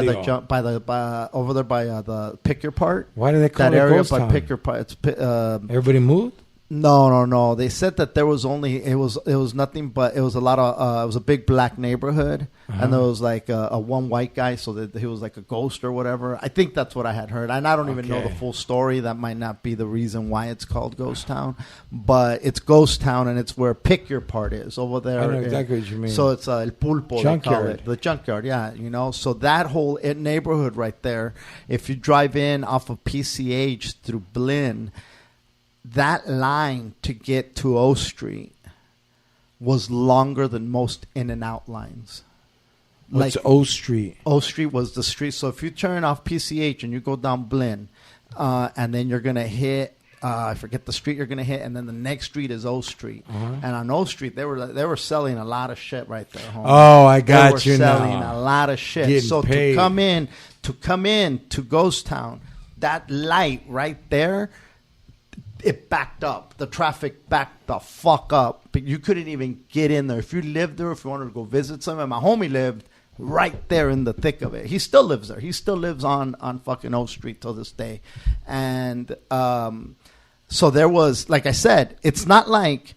over there by the Pick Your Part. Why do they call that it area Ghost by Town? Pick Your Part? Everybody moved? No. They said that there was it was nothing but it was a lot of it was a big black neighborhood, and there was like a one white guy, so that he was like a ghost or whatever. I think that's what I had heard, and I don't even know the full story. That might not be the reason why it's called Ghost Town, but it's Ghost Town, and it's where Pick Your Part is over there. I know exactly what you mean. So it's El Pulpo, junkyard. the junkyard. Yeah, So that whole neighborhood right there. If you drive in off of PCH through Blinn, that line to get to O Street was longer than most in and out lines. What's O Street? O Street was the street. So if you turn off PCH and you go down Blinn, and then you're gonna hit, I forget the street you're gonna hit, and then the next street is O Street. And on O Street, they were selling a lot of shit right there. Homie. Oh, I got you now. They were selling a lot of shit. Getting so paid. to come in to Ghost Town, that light right there, it backed up. The traffic backed the fuck up. But you couldn't even get in there. If you lived there, if you wanted to go visit someone, my homie lived right there in the thick of it. He still lives there. He still lives on fucking O Street till this day. And so there was, like I said, it's not like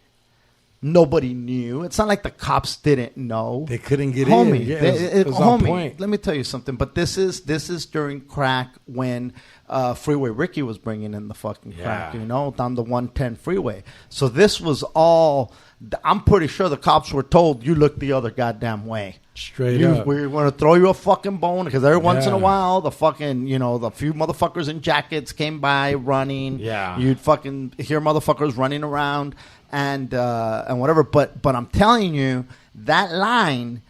nobody knew. It's not like the cops didn't know. They couldn't get homie, in. Yeah, it was on point. Let me tell you something. But this is during crack when Freeway Ricky was bringing in the fucking crack, down the 110 freeway. So this was all. I'm pretty sure the cops were told, you look the other goddamn way. Straight up. We're going to throw you a fucking bone, because every once in a while, the fucking, the few motherfuckers in jackets came by running. Yeah. You'd fucking hear motherfuckers running around and whatever. But I'm telling you, that line,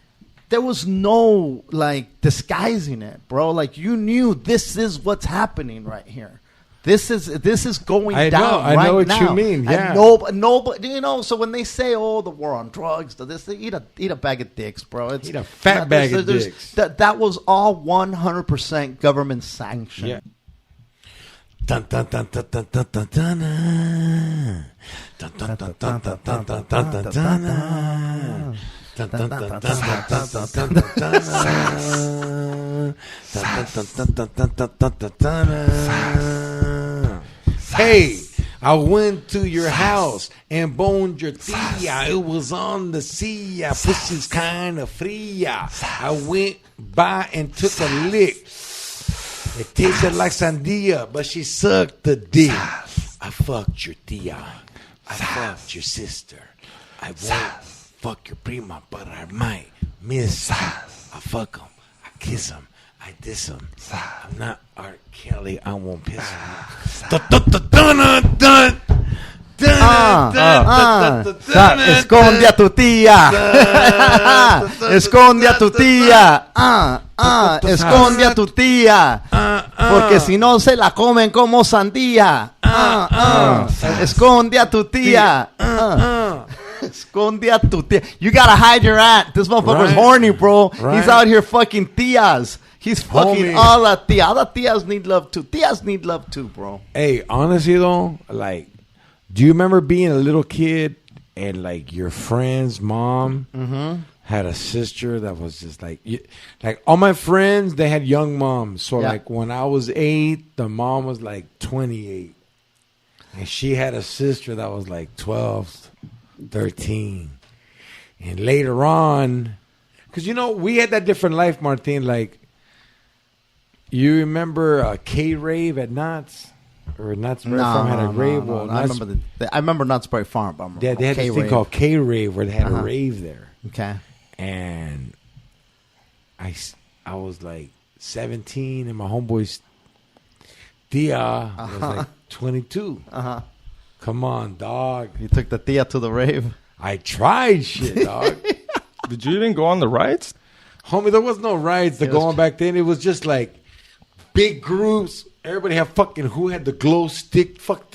there was no, like, disguising it, bro. Like, you knew this is what's happening right here. This is going down right now. I know what you mean. Yeah. And nobody, so when they say, "Oh, the war on drugs," they eat a bag of dicks, bro. Eat a fat bag of dicks. That was all 100% government sanctioned. Yeah. Dun dun dun dun dun dun dun dun. Dun dun dun dun dun dun dun dun dun dun. Dun dun dun dun dun dun dun dun dun dun. Hey, I went to your house and boned your tia. It was on the sea. Pussy's kind of fria. I went by and took a lick. It tasted like sandia, but she sucked the dick. I fucked your tia. I fucked your sister. I won't fuck your prima, but I might miss you. I fuck them. I kiss them. I diss them. I'm not R. Kelly. I won't piss them. Esconde a tu tía. Esconde a tu tía. Esconde a tu tía. Porque si no se la comen como sandía. Esconde a tu tía. Esconde a tu tía. You gotta hide your aunt. This motherfucker's horny, bro. Right. He's out here fucking tias. He's fucking all the tias. All the tias need love too. Tias need love too, bro. Hey, honestly though, like, do you remember being a little kid and like your friend's mom had a sister that was just like all my friends, they had young moms. So like when I was 8, the mom was like 28. And she had a sister that was like 12, 13. And later on, because we had that different life, Martin. Like, you remember K-Rave at Knott's? Or Knott's Berry Farm had a rave. No. I remember Knott's Berry Farm. But they had this thing called K-Rave where they had a rave there. Okay. And I was like 17, and my homeboy's Tia was like 22. Come on, dog. You took the Tia to the rave. I tried shit, dog. Did you even go on the rides? Homie, there was no rides to go on back then. It was just like big groups. Everybody had fucking who had the glow stick. Like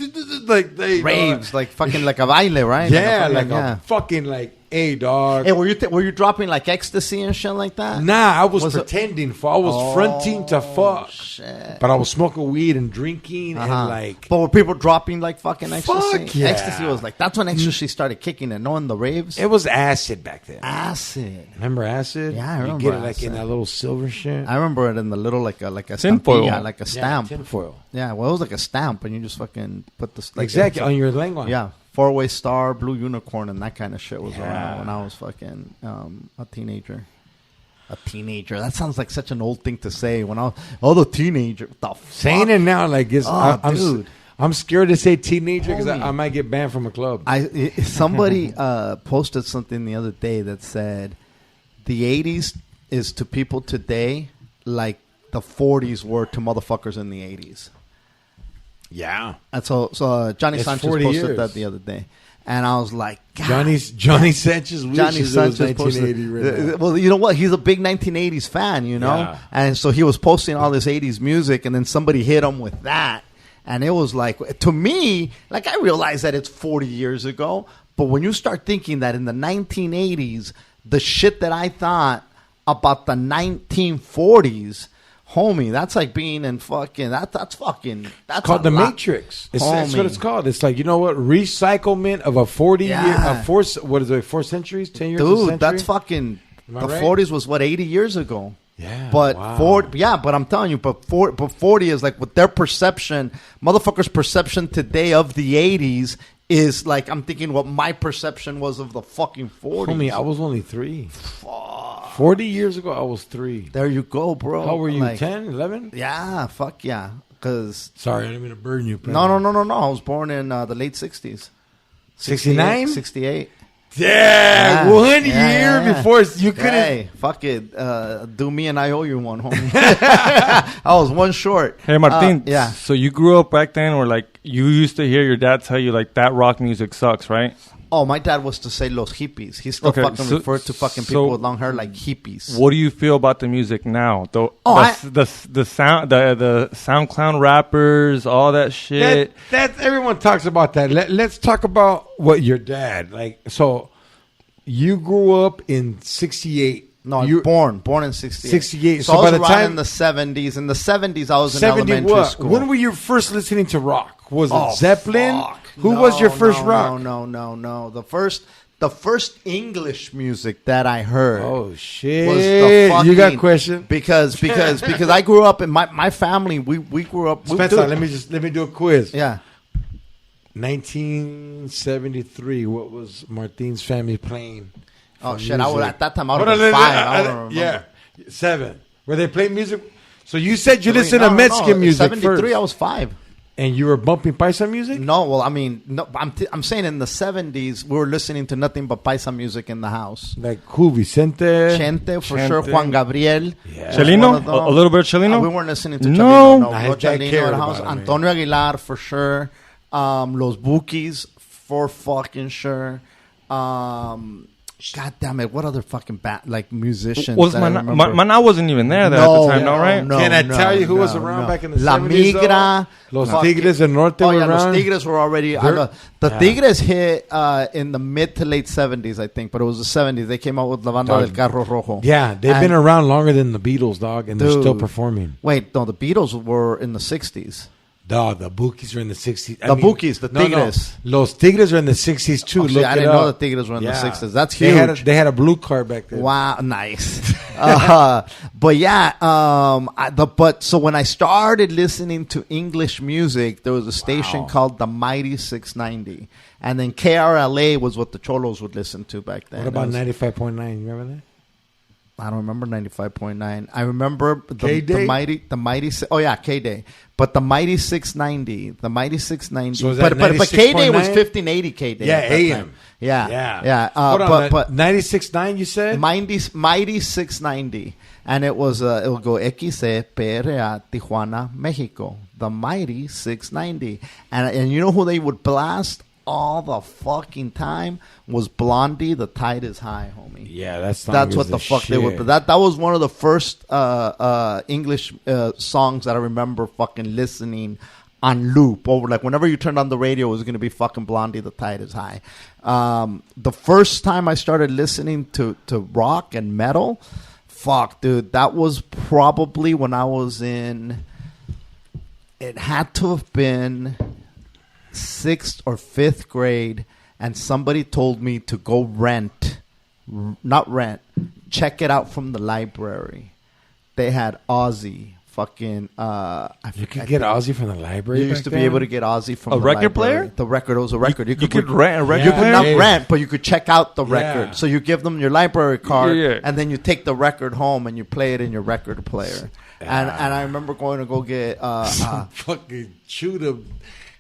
they Raves, like fucking like a baile, right? Yeah, like a fucking like, hey, dog. Hey, were you dropping like ecstasy and shit like that? Nah, I was pretending. I was fronting to fuck. Shit. But I was smoking weed and drinking and like. But were people dropping like fucking ecstasy? Fuck yeah. Ecstasy was like, that's when ecstasy started kicking in. Knowing the raves? It was acid back then. Acid. Remember acid? Yeah, I remember You get it like acid. in that little silver shit. I remember it in the little like a Tinfoil. stampilla, like a stamp. Yeah, tinfoil. Yeah, well, it was like a stamp, and you just fucking put the like, Exactly, on your lengua. Yeah, 4-way star, blue unicorn, and that kind of shit was around when I was fucking a teenager. A teenager. That sounds like such an old thing to say. When I was the teenager. What the fuck? Saying it now like it's. Dude. I'm scared to say teenager because Homie. I might get banned from a club. Somebody posted something the other day that said the 80s is to people today like the 40s were to motherfuckers in the 80s. Yeah. And so Johnny It's Sanchez 40 posted years. that the other day. And I was like, God. Johnny Sanchez wishes Johnny it was Sanchez 1980 right now. posted. Well, you know what? He's a big 1980s fan, you know? Yeah. And so he was posting all this 80s music, and then somebody hit him with that. And it was like, to me, like I realized that it's 40 years ago. But when you start thinking that in the 1980s, the shit that I thought about the 1940s, homie, that's like being in fucking, that's fucking, that's It's called a the lot. Matrix. That's Homie. what it's called. It's like, you know what? Recyclement of a 40 year, Yeah. what is it, 4 centuries? 10 years? a Dude, century? that's fucking, Am I the right? 40s was what, 80 years ago? Yeah. But wow. but I'm telling you, but 40 is like with their perception, motherfuckers' perception today of the 80s is like, I'm thinking what my perception was of the fucking 40s. Homie, I was only 3. 40 years ago, I was 3. There you go, bro. How were you, Like, 10, 11? Yeah, fuck yeah. Because, Sorry, I didn't mean to burn you. no. I was born in the late 60s. 69? 68. Yeah, 1 year before you couldn't. Hey, fuck it. Do me and I owe you one, homie. I was one short. Hey, Martin. Yeah. So you grew up back then where, like, you used to hear your dad tell you, like, that rock music sucks, right? Oh, my dad was to say los hippies. He still Okay, fucking so- referred to fucking so people with long hair like hippies. What do you feel about the music now? The sound, the SoundCloud rappers, all that shit. That everyone talks about that. Let's talk about what your dad like. So you grew up in '68. No, you born in 68. 68. So, So I by was the around time in the 70s. In the 70s, I was in 70 elementary what? school. When were you first listening to rock? Was it Oh, Zeppelin? fuck. Who No, was your first no, rock? No. The first English music that I heard. Oh shit! Was the fucking, you got a question? because I grew up in my family. We grew up. Spencer, let me do a quiz. Yeah. 1973. What was Martin's family playing? Oh for shit! I was music? at that time. I Hold was on, 5. I don't remember. yeah, 7. Where they play music. So you said you I mean, listened to Mexican music 73, first, I was 5. and you were bumping paisa music. No, well, I mean, no, I'm saying in the 70s we were listening to nothing but paisa music in the house. Like who? Vicente. Chente, for sure. Juan Gabriel. Yeah. Chelino? One of them. A little bit of Chelino? We weren't listening to No. Chelino. Nah, No his dad Chelino cared in the house. about him, Antonio Aguilar, for sure. Los Bookies, for fucking sure. God damn it! What other fucking musicians? Was that I remember? Maná wasn't even there at the time, no, right? No, Can I no, tell you who was no, around no. back in the La 70s, though? Migra. Los fucking- Tigres del Norte Oh were yeah, around. Los Tigres were already. The Tigres hit in the mid to late 70s, I think, but it was the 70s. They came out with La Banda del Carro Rojo. Yeah, they've been around longer than the Beatles, dog, and they're Dude. still performing. Wait, no, the Beatles were in the 60s. Dog, the Bookies are in the 60s. The Bookies, the Tigres. No. Los Tigres are in the 60s too. Oh, see, Look I it didn't up. know the Tigres were in the 60s. That's They huge. had a blue car back then. Wow, nice. But yeah, so when I started listening to English music, there was a station called the Mighty 690, and then KRLA was what the Cholos would listen to back then. What about It was- 95.9? You remember that? I don't remember 95.9. I remember the mighty. Oh yeah, K-Day. But the mighty 690. The mighty 690. So but K-Day was 1580 K-Day. Yeah, AM. Yeah. Hold on, but 96.9 you said? mighty 690. And it was it will go XE PRA Tijuana, Mexico. The mighty 690. And you know who they would blast all the fucking time was Blondie. The Tide Is High, homie. Yeah, that's what the fuck shit. they would. That was one of the first English songs that I remember fucking listening on loop over. Like whenever you turned on the radio, it was going to be fucking Blondie. The Tide Is High. The first time I started listening to rock and metal, fuck, dude, that was probably when I was in. It had to have been 6th or 5th grade, and somebody told me to go check it out from the library. They had Ozzy. Fucking, you could get Ozzy from the library. You used to be able to get Ozzy from a the record library. player. The record, it was a record. You could rent a record player. Not rent, but you could check out the record. Yeah. So you give them your library card, Yeah. and then you take the record home and you play it in your record player. And I remember going to go get fucking Chulo.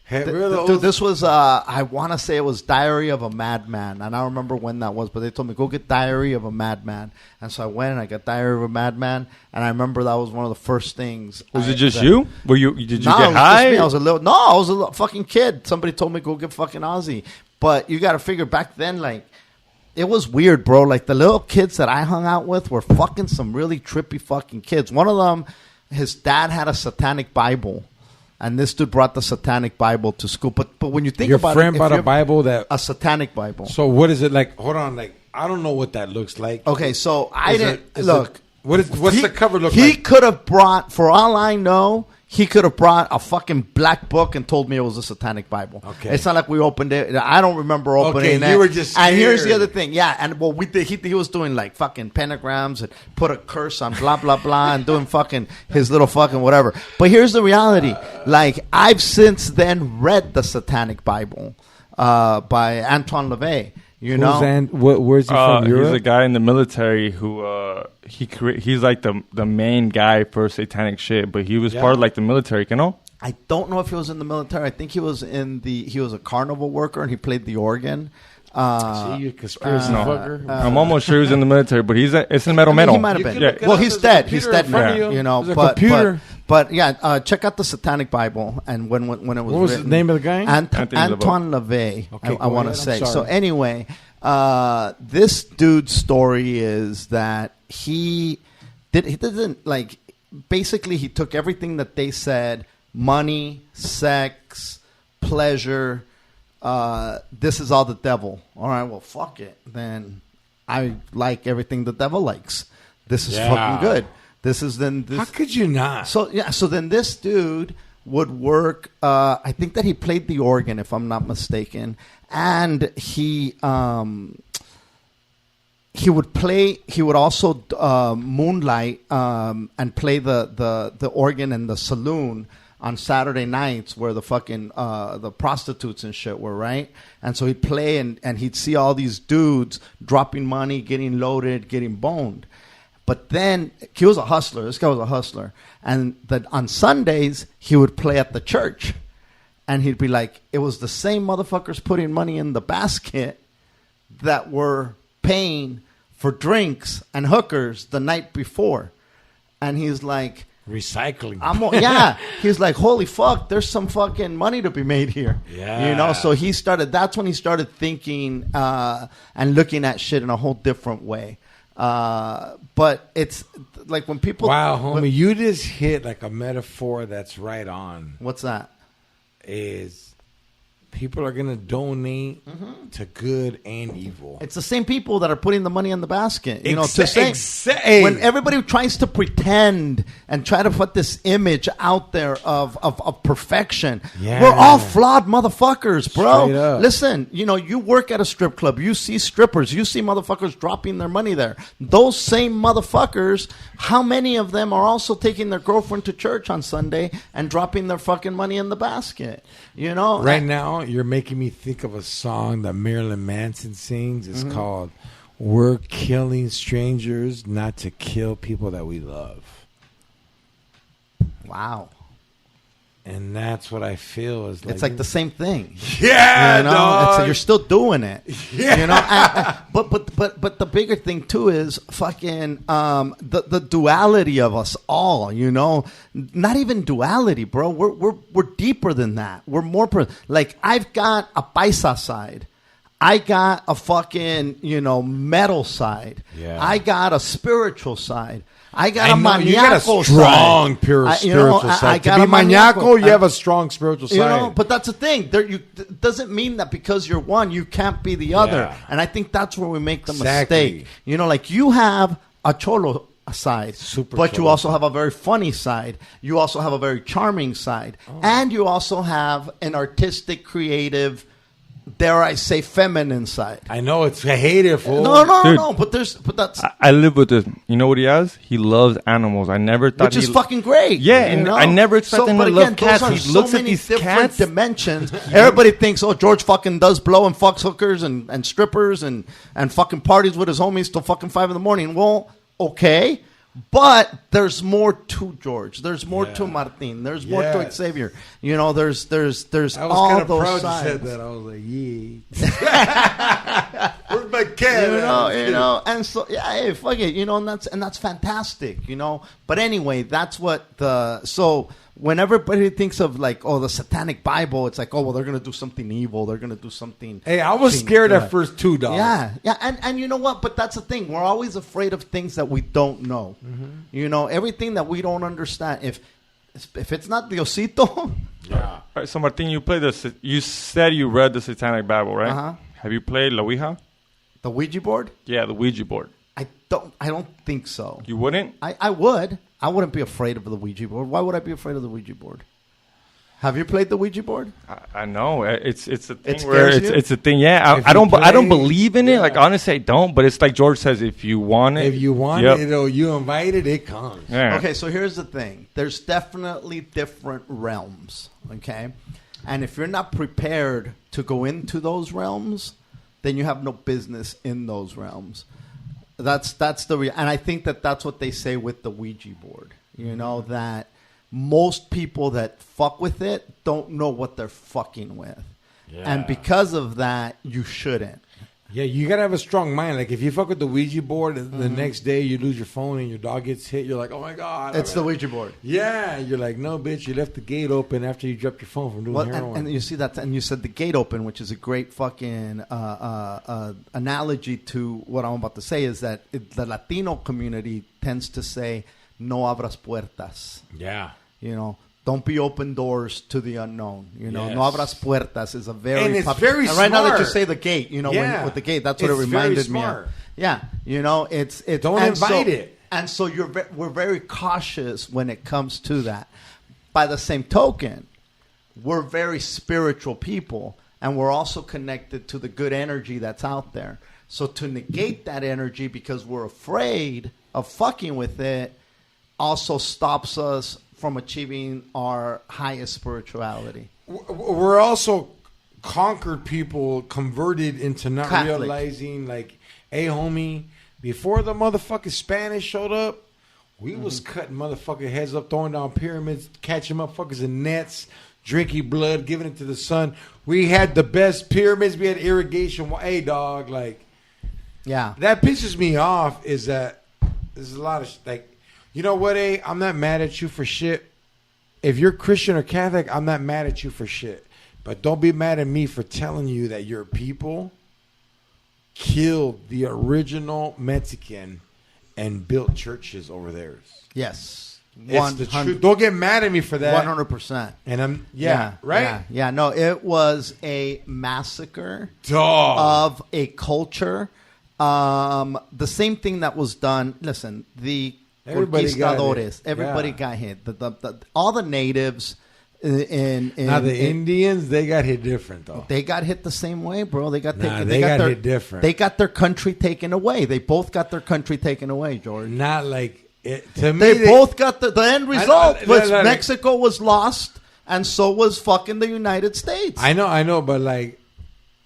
Dude, this was I want to say it was Diary of a Madman, and I don't remember when that was, but they told me go get Diary of a Madman, and so I went and I got Diary of a Madman, and I remember that was one of the first things. Was it just you? Did you get high? I was a little fucking kid. Somebody told me go get fucking Ozzy, but you got to figure back then, like it was weird, bro. Like the little kids that I hung out with were fucking some really trippy fucking kids. One of them, his dad had a satanic Bible. And this dude brought the satanic Bible to school. But when you think about it... Your friend brought a Bible that... A satanic Bible. So what is it like? Hold on. Like, I don't know what that looks like. Okay, so I didn't... Look. What's the cover look like? He could have brought... For all I know, he could have brought a fucking black book and told me it was a satanic Bible. Okay. It's not like we opened it. I don't remember opening it. You were just scared. And here's the other thing. Yeah, and well, we did, he was doing like fucking pentagrams and put a curse on blah, blah, blah and doing fucking his little fucking whatever. But here's the reality. Like, I've since then read the Satanic Bible by Antoine LaVey. You know, where's he from? Europe? He's a guy in the military who he's like the main guy for satanic shit, but he was part of like the military, you know. I don't know if he was in the military. I think he was a carnival worker and he played the organ. See, you conspiracy fucker. I'm almost sure he was in the military, but it's in metal. He might have been. Yeah. Well, he's dead. He's dead now. You know, but yeah, check out the Satanic Bible and when it was. What was the name of the guy? Antoine LaVey. Okay, I want to say. So anyway, this dude's story is that he didn't like. Basically, he took everything that they said: money, sex, pleasure. This is all the devil. All right, well, fuck it. Then I like everything the devil likes. This is fucking good. This is then. How could you not? So yeah. So then this dude would work. I think that he played the organ, if I'm not mistaken, and he would play. He would also moonlight and play the organ in the saloon on Saturday nights where the fucking the prostitutes and shit were, right? And so he'd play and he'd see all these dudes dropping money, getting loaded, getting boned. But then he was a hustler. This guy was a hustler. And that on Sundays he would play at the church. And he'd be like, it was the same motherfuckers putting money in the basket that were paying for drinks and hookers the night before. And he's like, recycling. He's like, holy fuck, there's some fucking money to be made here. Yeah. You know, so that's when he started thinking and looking at shit in a whole different way. But it's like when people... Wow, homie, you just hit like a metaphor that's right on. What's that? Is people are going to donate to good and evil. It's the same people that are putting the money in the basket. You know, when everybody tries to pretend and try to put this image out there of perfection, we're all flawed motherfuckers, bro. Listen, you know, you work at a strip club. You see strippers. You see motherfuckers dropping their money there. Those same motherfuckers, how many of them are also taking their girlfriend to church on Sunday and dropping their fucking money in the basket? You know? Right now, you're making me think of a song that Marilyn Manson sings. It's called we're killing strangers not to kill people that we love. Wow. And that's what I feel is like. It's like the same thing. Yeah, you know, dog. you're still doing it. Yeah. You know, but the bigger thing too is fucking the duality of us all. You know, not even duality, bro. We're deeper than that. We're more like I've got a paisa side. I got a fucking metal side. Yeah. I got a spiritual side. I got a maniaco you got a strong, side. pure spiritual side. I got to be a maniaco, you have a strong spiritual side. But that's the thing. It doesn't mean that because you're one, you can't be the other. Yeah. And I think that's where we make the Exactly. mistake. Like you have a cholo side, but you cholo also have a very funny side. You also have a very charming side. And you also have an artistic, creative, dare I say, feminine side. I know I hate it, fool. No. But that's I live with this. You know what he has? He loves animals. I never thought which is fucking great. Yeah, and I never expected him to love cats. Those are He looks so at many these different cats. dimensions. Everybody thinks, George fucking does blow and fucks hookers and strippers and fucking parties with his homies till fucking 5 a.m. Well, okay. But there's more to George. There's more to Martin. There's more to Xavier. There's I was all kind of those proud sides. you said that. I was like, yeah. Where's my cat? And so hey, fuck it, and that's fantastic, But anyway, that's what when everybody thinks of like, the Satanic Bible, it's like, well, they're gonna do something evil. They're gonna do something. Hey, I was scared at first too, dog. Yeah, and you know what? But that's the thing. We're always afraid of things that we don't know. Mm-hmm. Everything that we don't understand. If it's not Diosito, Yeah. All right, so Martin, you said you read the Satanic Bible, right? Uh-huh. Have you played La Ouija? the Ouija board. Yeah, the Ouija board. I don't think so. You wouldn't? I would. I wouldn't be afraid of the Ouija board. Why would I be afraid of the Ouija board? Have you played the Ouija board? I know it's a thing It where scares you? it's a thing. Yeah, If I don't you I don't play- believe in it. yeah. Like honestly, I don't. But it's like George says, if you want it, If you want yep. it, or you invite it, it comes. Yeah. Okay, so here's the thing. There's definitely different realms, okay? And if you're not prepared to go into those realms, then you have no business in those realms. That's and I think that's what they say with the Ouija board. That most people that fuck with it don't know what they're fucking with. Yeah. And because of that, you shouldn't. Yeah, you gotta have a strong mind. Like if you fuck with the Ouija board, and the next day you lose your phone and your dog gets hit, you're like, oh my god, It's the Ouija board. Yeah, you're like, no, bitch, you left the gate open after you dropped your phone from doing Well, heroin. and you see that, and you said the gate open, which is a great fucking analogy to what I'm about to say. Is that the Latino community tends to say, "No abras puertas." yeah. Don't be open doors to the unknown. Yes. No abras puertas is a very And it's very and right now that you smart. say the gate, Yeah. with the gate, that's what it It's very reminded me of. smart. Yeah, it's Don't and invite it. And so we're very cautious when it comes to that. By the same token, we're very spiritual people, and we're also connected to the good energy that's out there. So to negate that energy because we're afraid of fucking with it also stops us from achieving our highest spirituality. We're also conquered people converted into not Catholic. realizing, like, hey, homie, before the motherfucking Spanish showed up, we was cutting motherfucking heads up, throwing down pyramids, catching motherfuckers in nets, drinking blood, giving it to the sun. We had the best pyramids. We had irrigation. Hey, dog, like, Yeah. that pisses me off is that there's a lot of, like, you know what, I'm not mad at you for shit. If you're Christian or Catholic, I'm not mad at you for shit. But don't be mad at me for telling you that your people killed the original Mexican and built churches over theirs. Yes. It's the truth. Don't get mad at me for that. 100%. And I'm, right? Yeah. No, it was a massacre Dog. of a culture. The same thing that was done. Listen, the Everybody got conquistadores. hit. Everybody Yeah. got hit. All the natives in Now the Indians, they got hit different though. they got hit the same way, bro. They got Nah, taken. they got their, hit different. They got their country taken away. They both got their country taken away, George. Not like it, to me. They both got the end result was no. Mexico was lost, and so was fucking the United States. I know, but like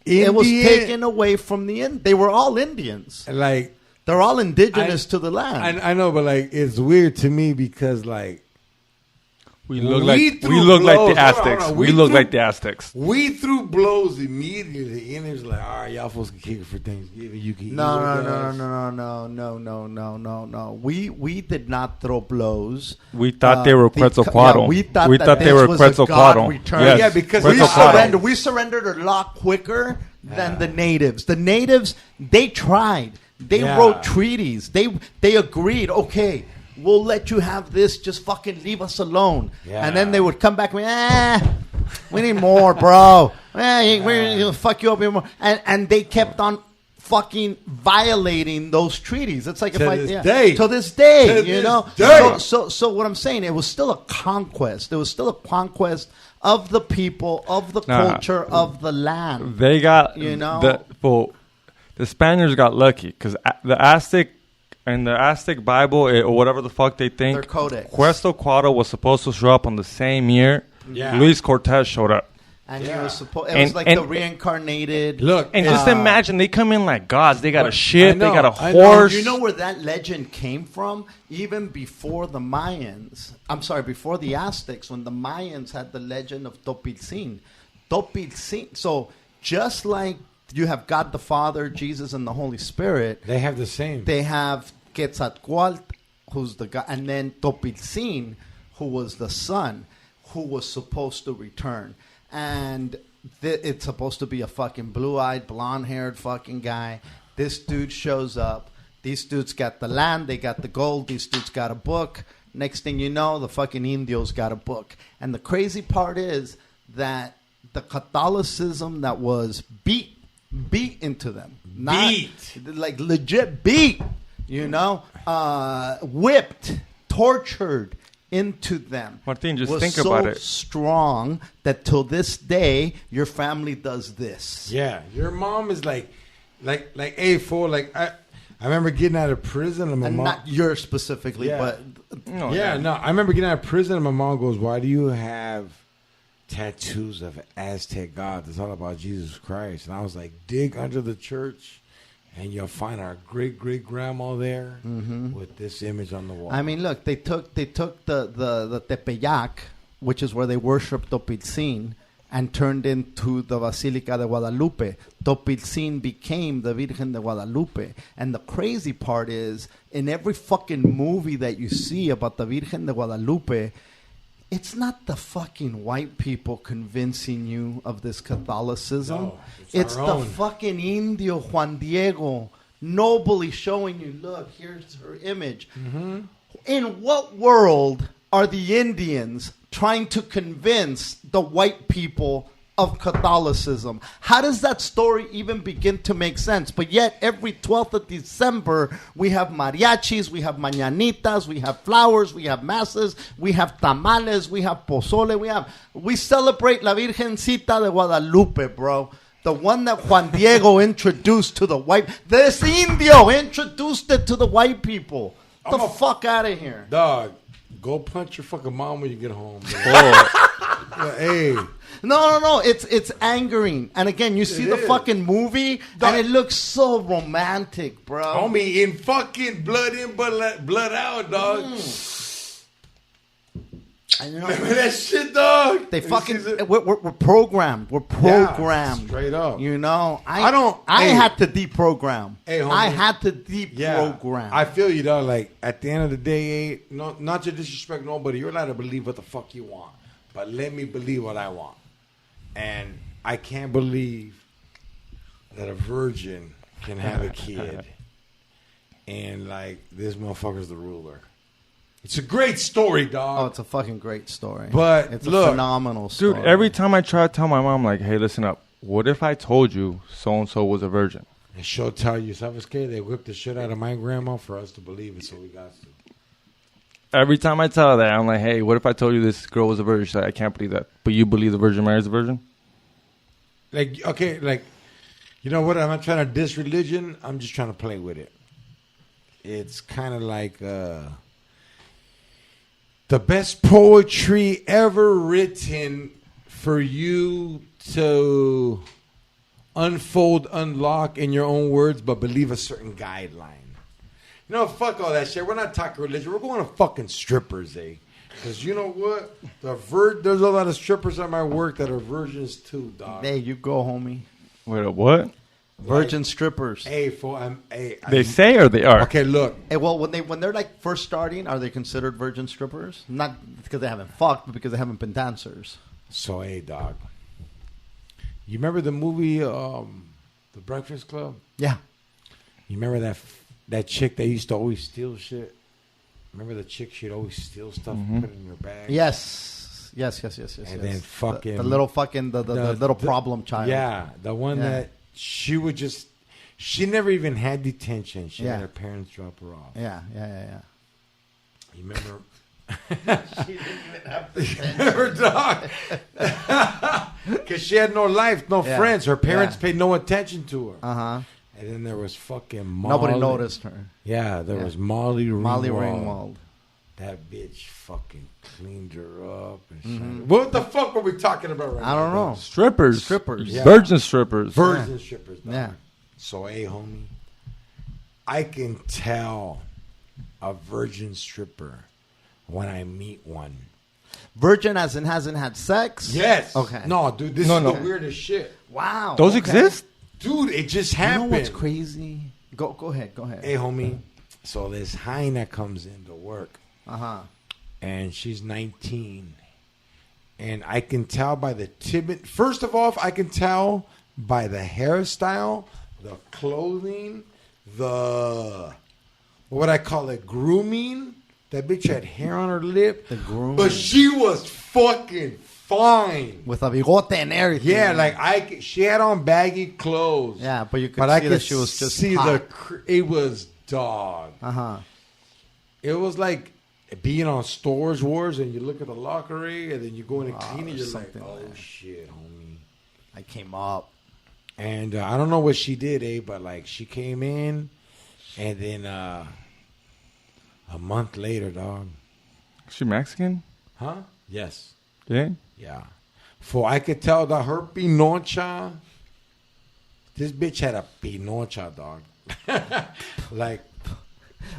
It was taken away from the Indians. They were all Indians. Like, they're all indigenous to the land. I know, but like, it's weird to me because like, we look like the Aztecs. We look like the Aztecs. We threw blows immediately, and it was like, all right, y'all supposed to kick it for Thanksgiving. You can no. We did not throw blows. We thought they were Quetzalcoatl. We thought they were Quetzalcoatl. Yes. Yeah, because we surrendered a lot quicker than the natives. The natives, they tried. They wrote treaties. They agreed. Okay. We'll let you have this. Just fucking leave us alone. Yeah. And then they would come back and we need more, bro. We're going to fuck you up even more. And they kept on fucking violating those treaties. It's like to this day, you know. So what I'm saying, it was still a conquest. It was still a conquest of the people, of the culture, of the land. They got, you know, the Spaniards got lucky because the Aztec. In the Aztec Bible, or whatever the fuck they think, their codex. Quetzalcoatl was supposed to show up on the same year Luis Cortez showed up. And he was supposed. It was like the reincarnated. Look, and just imagine they come in like gods. They got a ship. They got a horse. You know where that legend came from? Even before the Mayans. I'm sorry, before the Aztecs, when the Mayans had the legend of Topiltzin. So just like you have God the Father, Jesus, and the Holy Spirit. They have the same. They have Quetzalcoatl, who's the God, and then Topiltzin, who was the son, who was supposed to return. And it's supposed to be a fucking blue-eyed, blonde-haired fucking guy. This dude shows up. These dudes got the land. They got the gold. These dudes got a book. Next thing you know, the fucking Indios got a book. And the crazy part is that the Catholicism that was beat into them. Like legit beat, you know, whipped, tortured into them. Martin, just think about it. Strong that till this day, your family does this. Yeah, your mom is like a fool. Like I remember getting out of prison and my mom. Not yours specifically, but no. I remember getting out of prison and my mom goes, "Why do you have tattoos of Aztec gods? It's all about Jesus Christ." And I was like, dig under the church and you'll find our great-great-grandma there with this image on the wall. I mean, look, they took the Tepeyac, which is where they worship Topiltzin, and turned into the Basilica de Guadalupe. Topiltzin became the Virgen de Guadalupe. And the crazy part is, in every fucking movie that you see about the Virgen de Guadalupe, it's not the fucking white people convincing you of this Catholicism. No, it's the fucking Indio Juan Diego nobly showing you, look, here's her image. Mm-hmm. In what world are the Indians trying to convince the white people of Catholicism? How does that story even begin to make sense? But yet, every 12th of December, we have mariachis, we have mañanitas, we have flowers, we have masses, we have tamales, we have pozole, we celebrate La Virgencita de Guadalupe, bro. The one that Juan Diego introduced to the white... This Indio introduced it to the white people. Get the fuck out of here. Dog, go punch your fucking mom when you get home. Hey... No. It's angering. And again, you see the fucking movie, and it looks so romantic, bro. Homie, in fucking blood in, blood out, dog. I know. Remember that shit, dog? They fucking... We're programmed. We're programmed. Yeah, straight up. You know? I had to deprogram. Hey, homie. I had to deprogram. I feel you, dog. Like, at the end of the day, not to disrespect nobody, you're allowed to believe what the fuck you want. But let me believe what I want. And I can't believe that a virgin can have a kid and, like, this motherfucker's the ruler. It's a great story, dog. Oh, it's a fucking great story. But it's a phenomenal story. Dude, every time I try to tell my mom, like, hey, listen up. What if I told you so-and-so was a virgin? And she'll tell you, scared. They whipped the shit out of my grandma for us to believe it, so we got to. Every time I tell her that, I'm like, hey, what if I told you this girl was a virgin? She's like, I can't believe that. But you believe the Virgin Mary is a virgin? Like, okay, like, you know what? I'm not trying to diss religion. I'm just trying to play with it. It's kind of like the best poetry ever written for you to unfold, unlock in your own words, but believe a certain guideline. You know, fuck all that shit. We're not talking religion. We're going to fucking strippers, eh? Because you know what? There's a lot of strippers at my work that are virgins too, dog. There you go, homie. Wait, what? Virgin strippers. Hey, They say or they are? Okay, look. Hey, well, when they're like first starting, are they considered virgin strippers? Not because they haven't fucked, but because they haven't been dancers. So, hey, dog. You remember the movie, The Breakfast Club? Yeah. You remember that chick that used to always steal shit? Remember the chick? She'd always steal stuff and put it in her bag. Yes. And then fucking the little fucking the little problem child. Yeah, the one that she would just. She never even had detention. She had her parents drop her off. Yeah. You remember? She didn't even have Remember, dog? Because she had no life, no friends. Her parents paid no attention to her. Uh-huh. And then there was fucking Molly. Nobody noticed her. Yeah, there was Molly Ringwald. Molly Ringwald. That bitch fucking cleaned her up. And what the fuck were we talking about right now? I don't know. Strippers. Yeah. Virgin strippers. Virgin strippers. Dog. Yeah. So, hey, homie, I can tell a virgin stripper when I meet one. Virgin as in hasn't had sex? Yes. Okay. No, dude, this is the weirdest shit. Wow. Those exist? Dude, it just You happened. know what's crazy? Go ahead. Hey, homie. So this hyena comes into work. Uh-huh. And she's 19. And I can tell by the timid. First of all, I can tell by the hairstyle, the clothing, the, what I call it, grooming. That bitch had hair on her lip. The grooming. But she was fucking fine. With a bigote and everything. Yeah, like she had on baggy clothes. Yeah, but you could see that she was just hot. It was dog. Uh-huh. It was like being on Stores Wars and you look at the locker area and then you go in and clean it. You're like, oh shit, homie. I came up. And I don't know what she did, but like she came in and then a month later, dog. Is she Mexican? Huh? Yes. Yeah. Yeah. For I could tell that her pinocha, this bitch had a pinocha, dog. Like,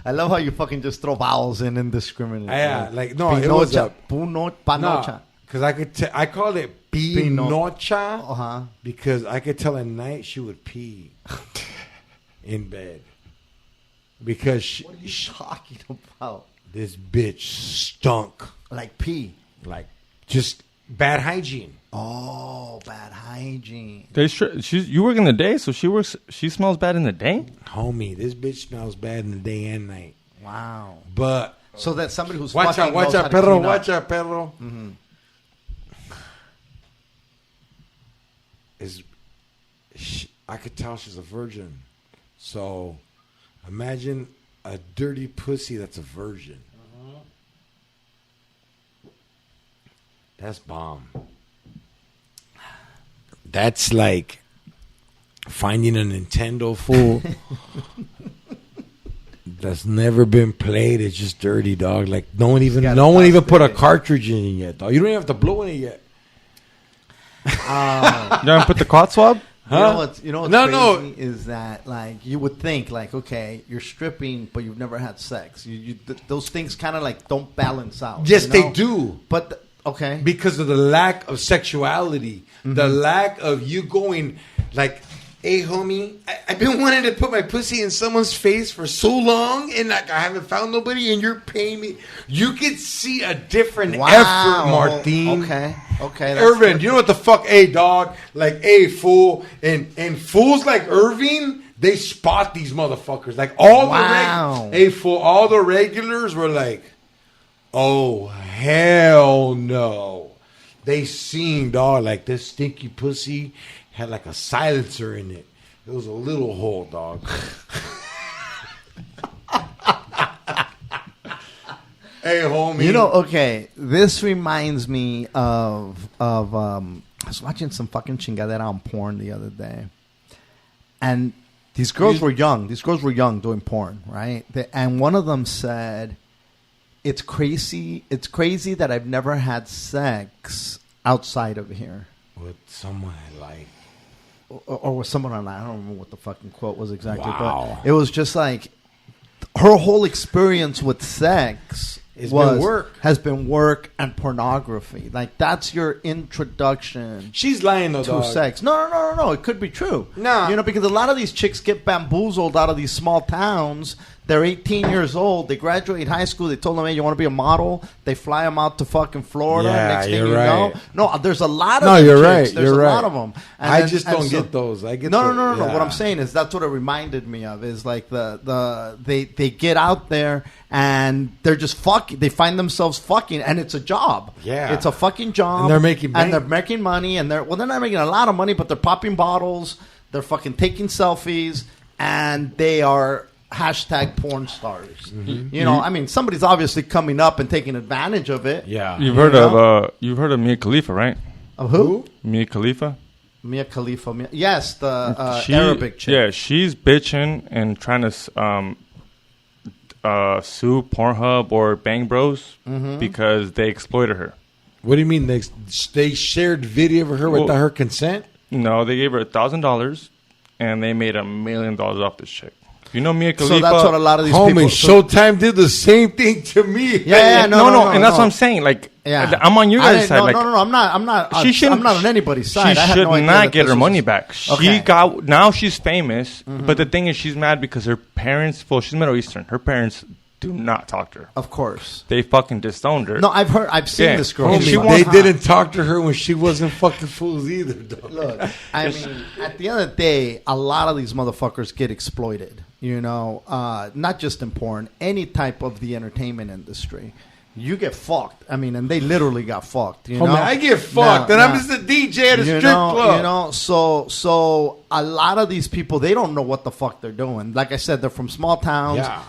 I love how you fucking just throw vowels in indiscriminately. yeah, like no, it was a panocha. Because I called it pinocha because I could tell at night she would pee in bed because What are you talking about? this bitch stunk Like pee. like just bad hygiene. Oh, bad hygiene. You work in the day, so she smells bad in the day? Homie, this bitch smells bad in the day and night. Wow. But So that somebody who's watch fucking out, knows how to perro, clean up. watch out, perro. Mm-hmm. I could tell she's a virgin. So imagine a dirty pussy that's a virgin. That's bomb. That's like finding a Nintendo full that's never been played. It's just dirty, dog. Like no one even put a cartridge in it yet, dog. You don't even have to blow in it yet. You haven't put the cot swab? Huh? You know what's No. crazy is that like you would think like okay you're stripping but you've never had sex. Those things kind of like don't balance out. Yes, you know? they do. But okay, Because of the lack of sexuality, the lack of you going like, hey, homie, I've been wanting to put my pussy in someone's face for so long, and like I haven't found nobody, and you're paying me. You could see a different effort, Martin. Okay. That's Irvin, good. you know what the fuck? Hey, dog, like, hey, fool, and fools like Irving, they spot these motherfuckers. Like all all the regulars were like, oh hell no. They seen, dog, like this stinky pussy had like a silencer in it. It was a little hole, dog. Hey, homie. You know, okay, this reminds me of I was watching some fucking chingadera on porn the other day. And these girls were young. These girls were young doing porn, right? And one of them said, it's crazy that I've never had sex outside of here. With someone I like. or was someone online? I don't remember what the fucking quote was exactly, Wow. but it was just like her whole experience with sex has been work and pornography. Like that's your introduction. She's lying though, to sex. No. It could be true. No, you know, because a lot of these chicks get bamboozled out of these small towns. They're 18 years old. They graduate high school. They told them, "Hey, you want to be a model?" They fly them out to fucking Florida. Yeah, Next thing you're you right. know, no, there's a lot of No, them you're chicks. right. There's You're a right. lot of them. I just don't get those. I get no. Yeah. What I'm saying is that's what it reminded me of. Is like they get out there and they're just fucking. They find themselves fucking, and it's a job. Yeah, it's a fucking job. And they're making money. And they're making money, and they're not making a lot of money, but they're popping bottles. They're fucking taking selfies, and they are hashtag porn stars. Mm-hmm. You know, I mean, somebody's obviously coming up and taking advantage of it. Yeah, you've heard of Mia Khalifa, right? Of who? Mia Khalifa. Mia Khalifa. Yes, the Arabic chick. Yeah, she's bitching and trying to sue Pornhub or Bang Bros because they exploited her. What do you mean they shared video of her without her consent? No, they gave her $1,000 and they made $1 million off this chick. You know Mia Khalifa. So that's what a lot of these homie, people. Showtime did the same thing to me. Yeah, no, and that's what I'm saying. Like, I'm on your guys' side. No, I'm not. I'm not on anybody's side. She should not get her money back. Now she's famous, but the thing is, she's mad because her parents. Well, she's Middle Eastern. Her parents do not talk to her. Of course, they fucking disowned her. No, I've seen this girl. They didn't talk to her when she wasn't fucking fools either. Dog. Look, I mean, at the end of the day, a lot of these motherfuckers get exploited. You know, not just in porn, any type of the entertainment industry. You get fucked. I mean, and they literally got fucked. You know, I get fucked, and I'm just a DJ at a strip club. You know, so a lot of these people, they don't know what the fuck they're doing. Like I said, they're from small towns. Yeah.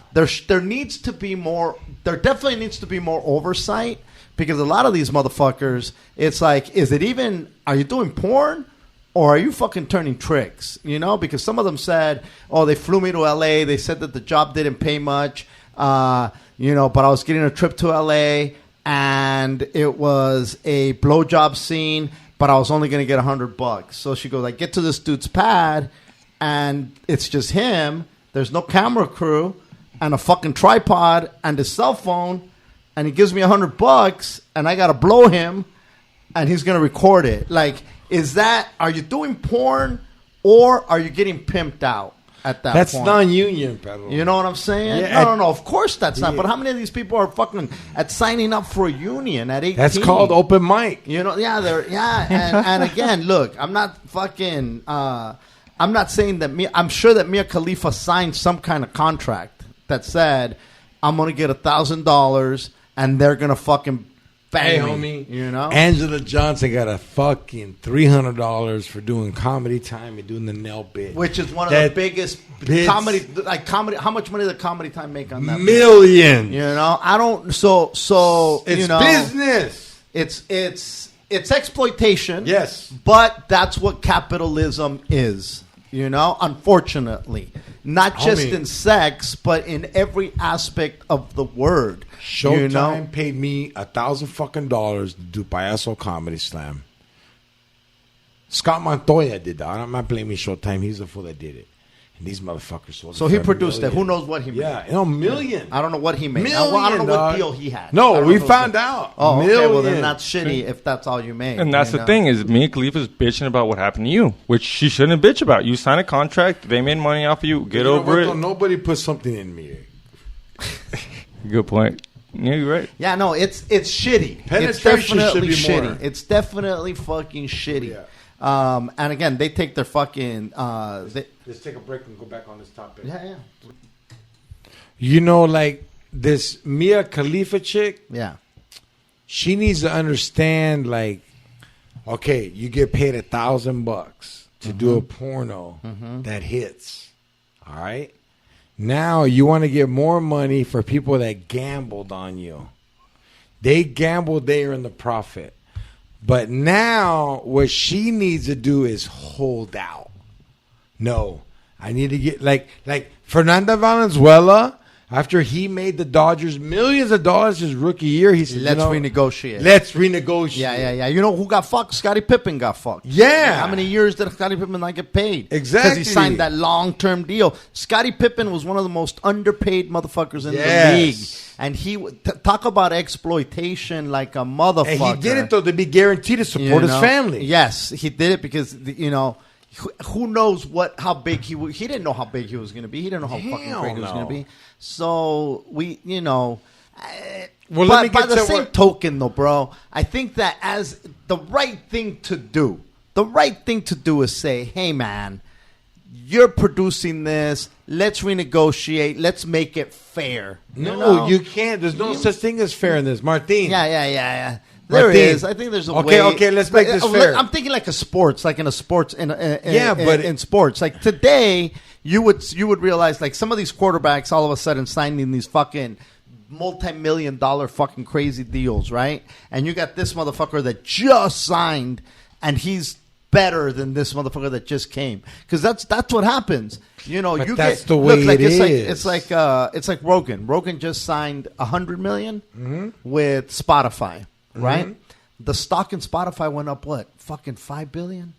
There needs to be more. There definitely needs to be more oversight because a lot of these motherfuckers, it's like, is it even? Are you doing porn? Or are you fucking turning tricks? You know, because some of them said, "Oh, they flew me to L.A. They said that the job didn't pay much, you know, but I was getting a trip to L.A. and it was a blowjob scene, but I was only going to get $100." So she goes, "I get to this dude's pad, and it's just him. There's no camera crew, and a fucking tripod, and his cell phone, and he gives me $100, and I got to blow him, and he's going to record it, like." Are you doing porn or are you getting pimped out at that point? That's non-union, pedal. You know what I'm saying? Yeah, no. Of course that's not. But how many of these people are fucking at signing up for a union at 18? That's called open mic. You know, and again, look, I'm not fucking. I'm not saying that I'm sure that Mia Khalifa signed some kind of contract that said I'm gonna get $1,000 and they're gonna fucking. Hey, homie, you know, Angela Johnson got a fucking $300 for doing comedy time and doing the nail bit, which is one of the biggest comedy. Like comedy, how much money did Comedy Time make on that? Million. You know, I don't. So it's you know, business. It's exploitation. Yes, but that's what capitalism is. You know, unfortunately, not just in sex, but in every aspect of the word. Showtime paid me $1,000 fucking dollars to do Payaso Comedy Slam. Scott Montoya did that. I'm not blaming Showtime. He's the fool that did it. And these motherfuckers sold it. So he produced it. Who knows what he made? Yeah, $1 million. I don't know what he made. Million, I don't know what deal he had. No, we found out. Oh, okay. Well, then that's shitty if that's all you made. And that's the thing is Mia Khalifa's bitching about what happened to you, which she shouldn't bitch about. You signed a contract. They made money off of you. Get over it. Nobody put something in me. Good point. Yeah, you're right. Yeah, no, it's shitty. It's definitely shitty. It's definitely fucking shitty. Yeah. And again, they take their fucking. Let's take a break and go back on this topic. Yeah. You know, like this Mia Khalifa chick. Yeah. She needs to understand, like, okay, you get paid $1,000 to do a porno that hits. All right. Now you want to get more money for people that gambled on you. They gambled, they are in the profit. But now what she needs to do is hold out. No, I need to get like Fernanda Valenzuela After he made the Dodgers millions of dollars his rookie year, he said, Let's renegotiate. Let's renegotiate. Yeah. You know who got fucked? Scottie Pippen got fucked. Yeah. How many years did Scottie Pippen not get paid? Exactly. Because he signed that long-term deal. Scottie Pippen was one of the most underpaid motherfuckers in the league. And he talk about exploitation like a motherfucker. And he did it, though, to be guaranteed to support his family. Yes, he did it because, who knows how big he was. He didn't know how big he was going to be. He didn't know how fucking great he was going to be. So, by the same token, though, bro, I think that as the right thing to do is say, hey, man, you're producing this. Let's renegotiate. Let's make it fair. No, you can't. There's no such thing as fair in this. Martin. Yeah. There is. I think there's a way. Okay, let's make this fair. I'm thinking like a sports, like in a sports, in sports. Like today, you would realize like some of these quarterbacks all of a sudden signing these fucking multi-million-dollar fucking crazy deals, right? And you got this motherfucker that just signed, and he's better than this motherfucker that just came, because that's what happens. But that's the way it is. It's like Rogan. Rogan just signed $100 million with Spotify. Right? The stock in Spotify went up, what? Fucking $5 billion?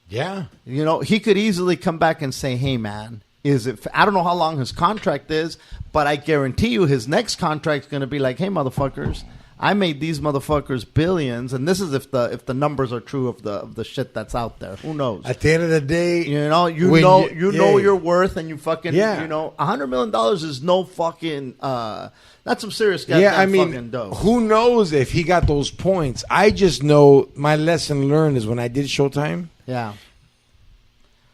Yeah. He could easily come back and say, hey, man, I don't know how long his contract is, but I guarantee you his next contract's going to be like, hey, motherfuckers, I made these motherfuckers billions, and this is if the numbers are true of the shit that's out there. Who knows? At the end of the day, you know your worth, and you fucking $100 million is no fucking that's some serious fucking dough. Who knows if he got those points? I just know my lesson learned is when I did Showtime. Yeah.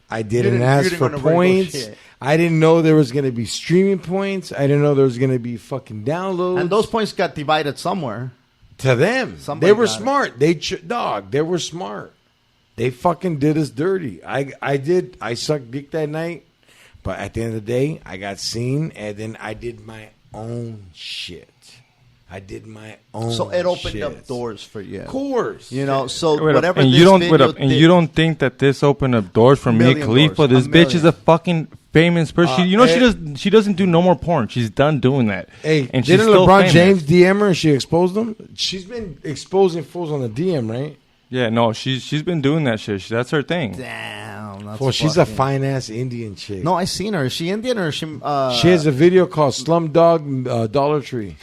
I didn't ask for points. I didn't know there was going to be streaming points. I didn't know there was going to be fucking downloads. And those points got divided somewhere. To them. They were smart. They were smart. They fucking did us dirty. I sucked dick that night. But at the end of the day, I got seen, and then I did my own shit. So it opened up doors for you. Of course. Whatever. And you don't think that this opened up doors for Mia Khalifa? This bitch is a fucking famous person. She doesn't do no more porn. She's done doing that. Hey, and didn't LeBron James DM her and she exposed him? She's been exposing fools on the DM, right? Yeah, no, she's been doing that shit. That's her thing. Damn. She's a fine ass Indian chick. No, I seen her. Is she Indian or is she? She has a video called Slumdog Dollar Tree.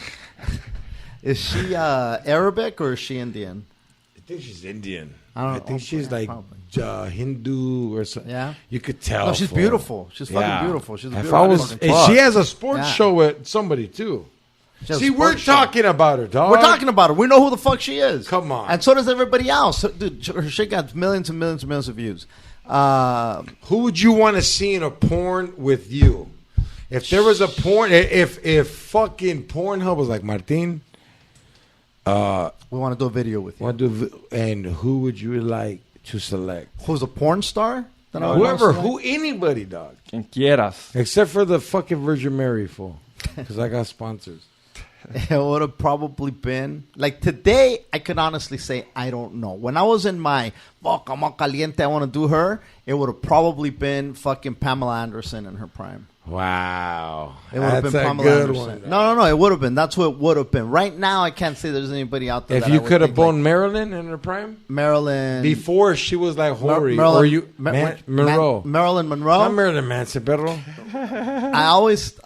Is she Arabic or is she Indian? I think she's Indian. I think she's like Hindu or something. Yeah, you could tell. No, she's beautiful. She's fucking beautiful. She's she has a sports show with somebody too. See, we're talking about her, dog. We're talking about her. We know who the fuck she is. Come on. And so does everybody else. Dude, her shit got millions and millions and millions of views. Who would you want to see in a porn with you? If there was a porn, if fucking Pornhub was like, Martin, we want to do a video with you. And who would you like to select? Who's a porn star? Anybody, dog. Quien quieras. Except for the fucking Virgin Mary fool. Because I got sponsors. It would have probably been like today. I could honestly say I don't know. When I was in my fuck, I'm all caliente, I want to do her. It would have probably been fucking Pamela Anderson in her prime. Wow, it would have been Pamela Anderson. No, it would have been. That's what it would have been. Right now, I can't say there's anybody out there. If you could have boned Marilyn in her prime, before she was like hoary, Monroe, Marilyn Monroe, not Marilyn Manson, perro. I always.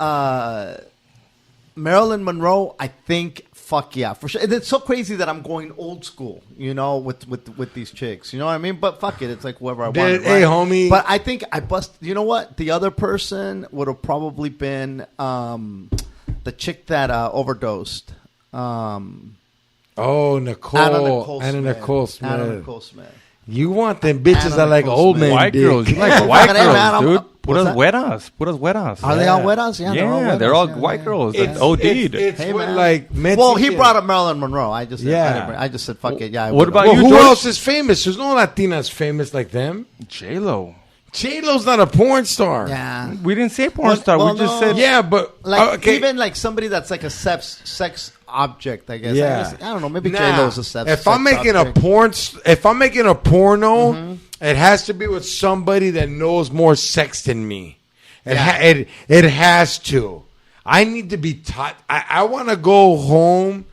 Marilyn Monroe, I think, fuck yeah, for sure. And it's so crazy that I'm going old school, with these chicks. You know what I mean? But fuck it, it's like whoever I want. Hey, homie. But I think I bust. You know what? The other person would have probably been the chick that overdosed. Nicole. Anna Nicole Smith. You want them bitches that like old men white girls. You like white girls, dude. Puras güeras. Are they all güeras? Yeah, they're all white girls. It's OD'd. He brought up Marilyn Monroe. I just said fuck it. Yeah. What about you, Who George? else is famous? There's no Latinas famous like them. J-Lo. J-Lo's not a porn star. Yeah. We didn't say porn star. We just said... Yeah, but... Even like somebody that's like a sex object, I guess. Yeah. I don't know. Maybe J-Lo's a sex If I'm making a porno, it has to be with somebody that knows more sex than me. It has to. I need to be taught. I want to go home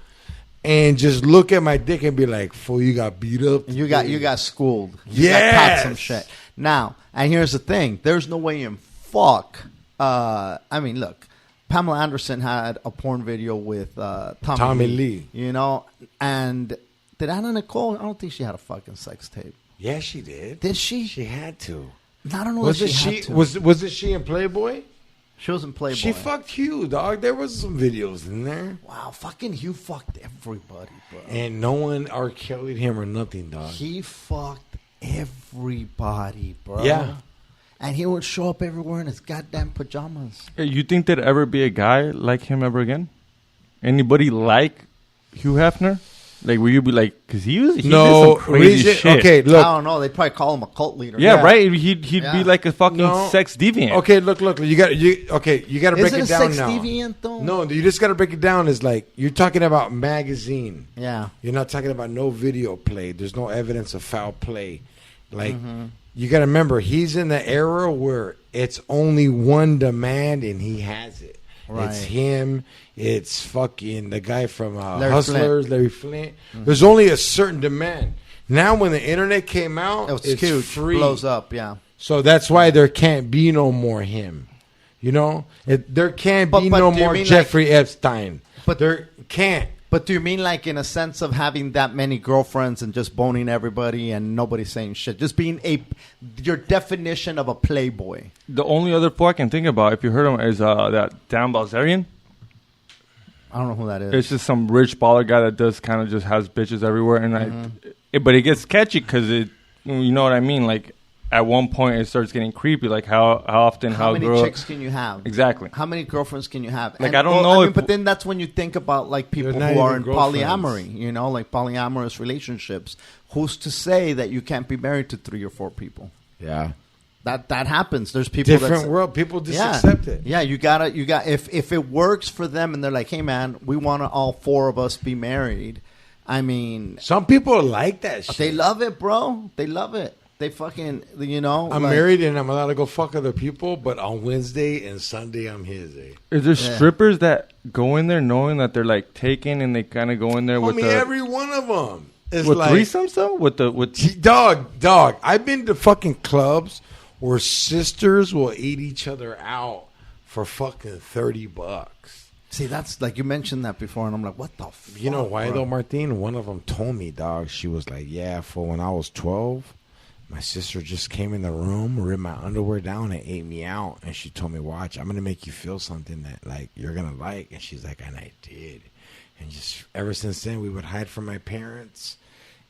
and just look at my dick and be like, "Fool, you got beat up. You got schooled. You got taught some shit." Now, and here's the thing: there's no way in fuck. I mean, look, Pamela Anderson had a porn video with Tommy Lee. You know, and did Anna Nicole? I don't think she had a fucking sex tape. Yeah, she did. Did she? She had to. I don't know. Was it she? Was it she in Playboy? She was in Playboy. She fucked Hugh, dog. There was some videos in there. Wow, fucking Hugh fucked everybody, bro. And no one R. Kelly'd him or nothing, dog. He fucked everybody, bro. Yeah. And he would show up everywhere in his goddamn pajamas. Hey, you think there'd ever be a guy like him ever again? Anybody like Hugh Hefner? Like, will you be like, because he did some crazy shit. Okay, look. I don't know. They'd probably call him a cult leader. Yeah, right? He'd be like a fucking sex deviant. Okay, look. You got to break it down now. Is it a sex deviant, though? No, you just got to break it down. It's like, you're talking about magazine. Yeah. You're not talking about no video play. There's no evidence of foul play. Like, you got to remember, he's in the era where it's only one demand and he has it. Right. It's him. It's fucking the guy from Hustlers, Larry Flint. There's only a certain demand. Now, when the internet came out, it's huge. Free. Blows up, yeah. So that's why there can't be no more him. You know? There can't be no more Jeffrey Epstein. But there can't. But do you mean like in a sense of having that many girlfriends and just boning everybody and nobody saying shit? Just being your definition of a playboy. The only other fool I can think about, if you heard him, is that Dan Bilzerian. I don't know who that is. It's just some rich baller guy that does kind of just has bitches everywhere. And but it gets catchy because you know what I mean? Like, at one point, it starts getting creepy. Like, how often, how many chicks can you have? Exactly. How many girlfriends can you have? Like, I don't know. But then that's when you think about, like, people who are in polyamory, you know, like polyamorous relationships. Who's to say that you can't be married to 3 or 4 people? Yeah. That happens. There's people different world. People just accept it. Yeah, you got if it works for them and they're like, hey man, we want to all 4 of us be married. I mean, some people like that shit. They love it, bro. They love it. They fucking, you know. I'm married and I'm allowed to go fuck other people, but on Wednesday and Sunday I'm his. Is there strippers that go in there knowing that they're like taken and they kind of go in there with every one of them. It's with like, threesomes though? With dog. I've been to fucking clubs where sisters will eat each other out for fucking $30. See, that's like you mentioned that before, and I'm like, what the fuck? You know why though, Martin? One of them told me, dog. She was like, yeah, for when I was 12, my sister just came in the room, ripped my underwear down, and ate me out. And she told me, watch, I'm gonna make you feel something that like you're gonna like. And she's like, and I did. And just ever since then, we would hide from my parents.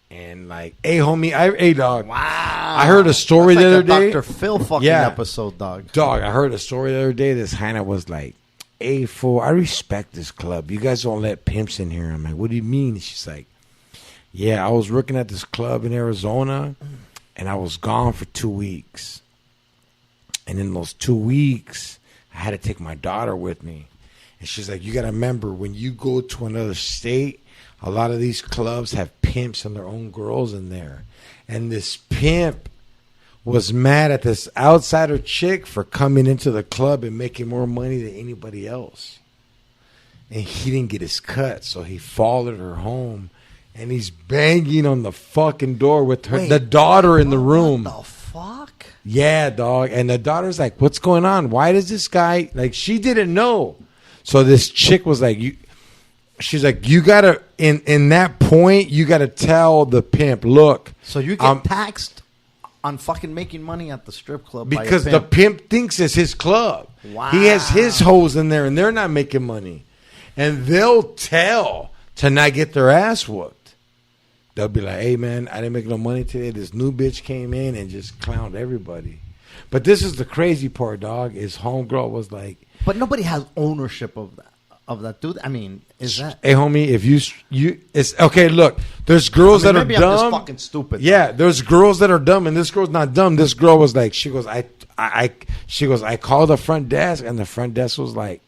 And like, hey, homie, hey, dog. Wow. I heard a story the other day. Dr. Phil fucking episode, dog. Dog, I heard a story the other day. This Hannah was like, hey, fool, I respect this club. You guys don't let pimps in here. I'm like, what do you mean? She's like, yeah, I was working at this club in Arizona, and I was gone for 2 weeks. And in those 2 weeks, I had to take my daughter with me. And she's like, you got to remember, when you go to another state, a lot of these clubs have pimps and their own girls in there. And this pimp was mad at this outsider chick for coming into the club and making more money than anybody else. And he didn't get his cut, so he followed her home. And he's banging on the fucking door with her, the daughter in the room. What the fuck? Yeah, dog. And the daughter's like, what's going on? Why does this guy... Like, she didn't know. So this chick was like... She's like, you gotta in that point, you gotta tell the pimp, look. So you get taxed on fucking making money at the strip club because the pimp thinks it's his club. Wow. He has his hoes in there, and they're not making money, and they'll tell to not get their ass whooped. They'll be like, hey man, I didn't make no money today. This new bitch came in and just clowned everybody. But this is the crazy part, dog. His homegirl was like, but nobody has ownership of that. Dude, I mean, is that? Hey, homie, if you, it's okay. Look, there's girls that are dumb. Maybe I'm just fucking stupid. Yeah, there's girls that are dumb, and this girl's not dumb. This girl was like, she goes, I called the front desk, and the front desk was like,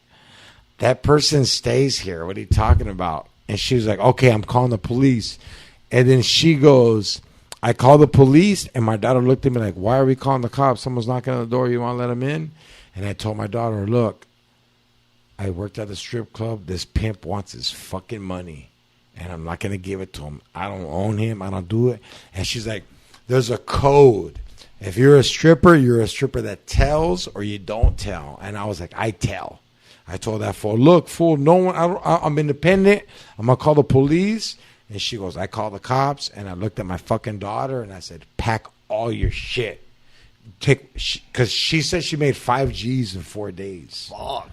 that person stays here. What are you talking about? And she was like, okay, I'm calling the police. And then she goes, I called the police, and my daughter looked at me like, why are we calling the cops? Someone's knocking on the door. You want to let them in? And I told my daughter, look, I worked at a strip club. This pimp wants his fucking money, and I'm not going to give it to him. I don't own him. I don't do it. And she's like, there's a code. If you're a stripper that tells or you don't tell. And I was like, I tell. I told that fool, look, fool, no one. I'm independent. I'm going to call the police. And she goes, I call the cops. And I looked at my fucking daughter, and I said, pack all your shit. Because she said she made 5 G's in 4 days. Fuck.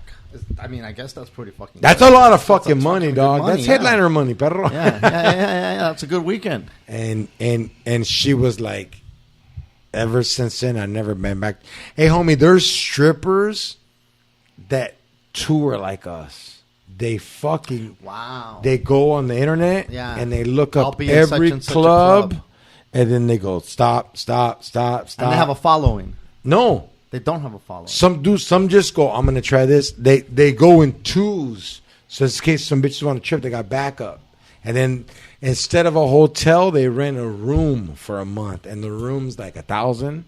I mean, I guess that's pretty fucking That's good. a lot of fucking money, dog. Money, that's headliner money, perro. Yeah. That's a good weekend. And she was like, ever since then, I've never been back. Hey, homie, there's strippers that tour like us. They fucking... Wow. They go on the internet and they look up every club, and then they go, stop. And they have a following. No. They don't have a following. Some just go, I'm going to try this. They go in twos. So in case some bitches on a trip, they got backup. And then instead of a hotel, they rent a room for a month. And the room's like $1,000.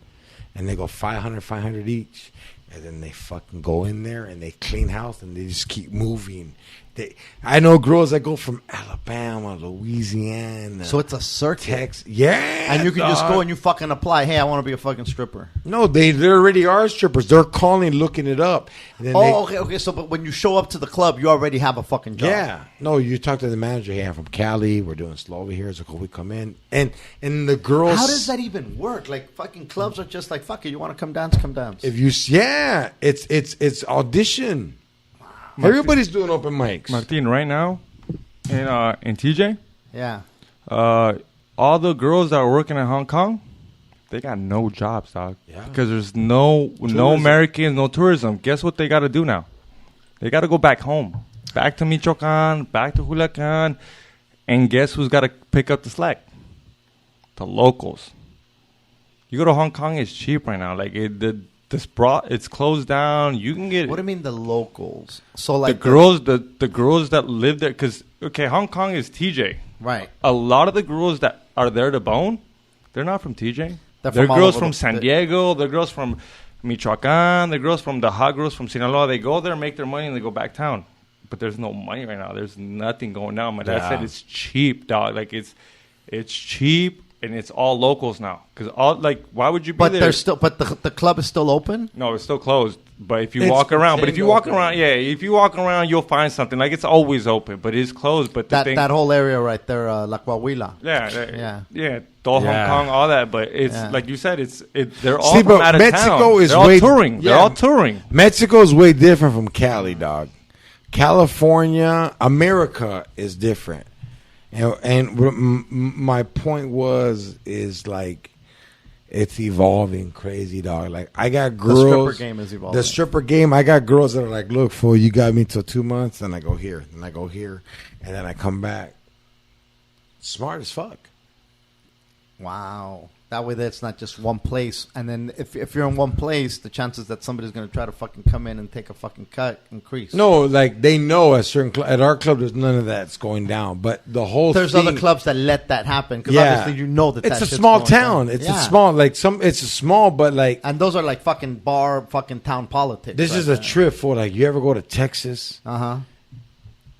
And they go 500 each. And then they fucking go in there and they clean house and they just keep moving. I know girls that go from Alabama, Louisiana. So it's a circuit. Texas. Yeah. And you can just go and you fucking apply. Hey, I want to be a fucking stripper. No, they already are strippers. They're calling, looking it up. And then okay. So, but when you show up to the club, you already have a fucking job. Yeah. No, you talk to the manager. Hey, I'm from Cali. We're doing slow over here. So cool, we come in. And the girls. How does that even work? Like, fucking clubs are just like, fuck it. You want to come dance, come dance. It's audition. Everybody's doing open mics. Martin, right now, in TJ, yeah, all the girls that are working in Hong Kong, they got no jobs, dog. Yeah. Because there's no Americans, no tourism. Guess what they got to do now? They got to go back home, back to Michoacan, back to Culiacan, and guess who's got to pick up the slack? The locals. You go to Hong Kong, it's cheap right now. Like it's closed down. You can get. What do you mean the locals? So like the girls that live there, because Hong Kong is TJ. Right. A lot of the girls that are there to bone, they're not from TJ. They're girls from San Diego. They're girls from Michoacan. They're girls from the hot girls from Sinaloa. They go there, make their money, and they go back town. But there's no money right now. There's nothing going on. My dad said it's cheap, dog. Like it's cheap. And it's all locals now, because why would you be there? But the club is still open. No, it's still closed. But if you walk around, if you walk around, you'll find something. Like it's always open, but it's closed. But that whole area right there, La Coahuila. Yeah, Hong Kong, all that. But it's like you said, they're all from out of Mexico town. Is they're all touring. They're all touring. Mexico is way different from Cali, dog. California, America is different. And my point is like it's evolving crazy, dog. Like I got girls. The stripper game is evolving. The stripper game. I got girls that are like, look, fool, you got me till 2 months, and I go here, and I go here, and then I come back. Smart as fuck. Wow. That way, that's not just one place. And then if you're in one place, the chances that somebody's going to try to fucking come in and take a fucking cut increase. No, like they know at our club, there's none of that's going down. But the whole there's other clubs that let that happen because obviously you know that it's a small town. Down. It's a small it's a small, but like and those are like fucking fucking town politics. This is a trip for like you ever go to Texas, and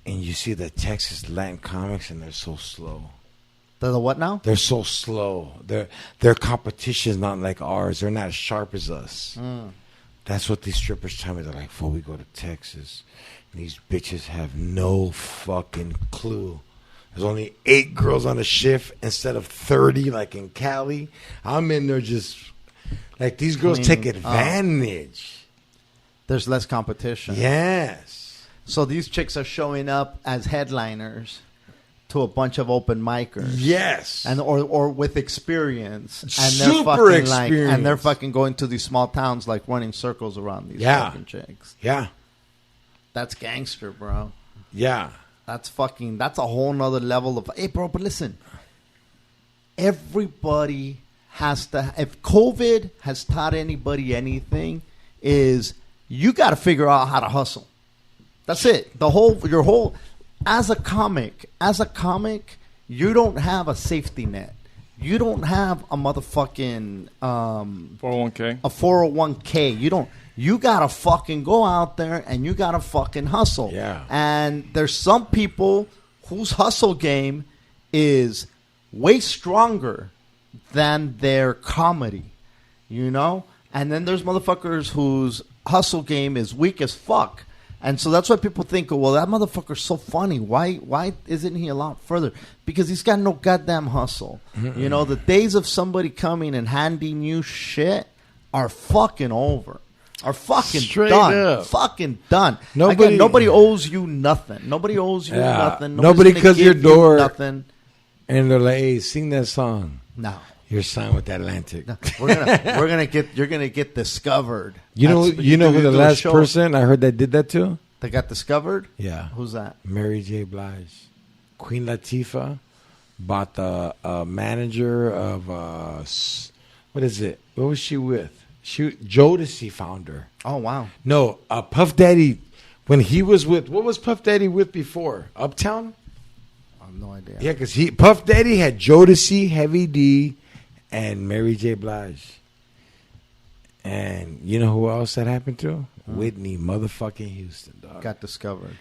you see the Texas Latin comics and they're so slow. The what now? They're so slow. Their competition is not like ours. They're not as sharp as us. That's what these strippers tell me. They're like, before we go to Texas, and these bitches have no fucking clue. There's only 8 girls on a shift instead of 30 like in Cali. I'm in there just like these girls take advantage. There's less competition. Yes. So these chicks are showing up as headliners to a bunch of open micers. Yes. And or with experience. And Super fucking experience. And they're fucking going to these small towns like running circles around these fucking chicks. Yeah. That's gangster, bro. Yeah. That's a whole nother level of hey bro, but listen. Everybody has to if COVID has taught anybody anything, is you gotta figure out how to hustle. That's it. Your whole As a comic, you don't have a safety net. You don't have a motherfucking 401k. A 401k. You gotta fucking go out there and you gotta fucking hustle. Yeah. And there's some people whose hustle game is way stronger than their comedy, you know? And then there's motherfuckers whose hustle game is weak as fuck. And so that's why people think, well, that motherfucker's so funny. Why isn't he a lot further? Because he's got no goddamn hustle. You know, the days of somebody coming and handing you shit are fucking over. Are fucking Straight done. up. Fucking done. Nobody- Again, nobody owes you nothing. Nobody owes you nothing. Nobody Nobody's gonna comes to your give you door. Nothing. And they're like, hey, sing that song. No. You're signed with Atlantic. You're gonna get discovered. You know That's- who the do a last show person I heard that did that to? that got discovered? Yeah. Who's that? Mary J. Blige. Queen Latifah bought the manager of, what is it? What was she with? Jodeci found her. Oh wow. No, Puff Daddy, when he was with, what was Puff Daddy with before? Uptown? I have no idea. Yeah, because Puff Daddy had Jodeci, Heavy D, and Mary J. Blige. And you know who else that happened to? Whitney motherfucking Houston, dog. Got discovered.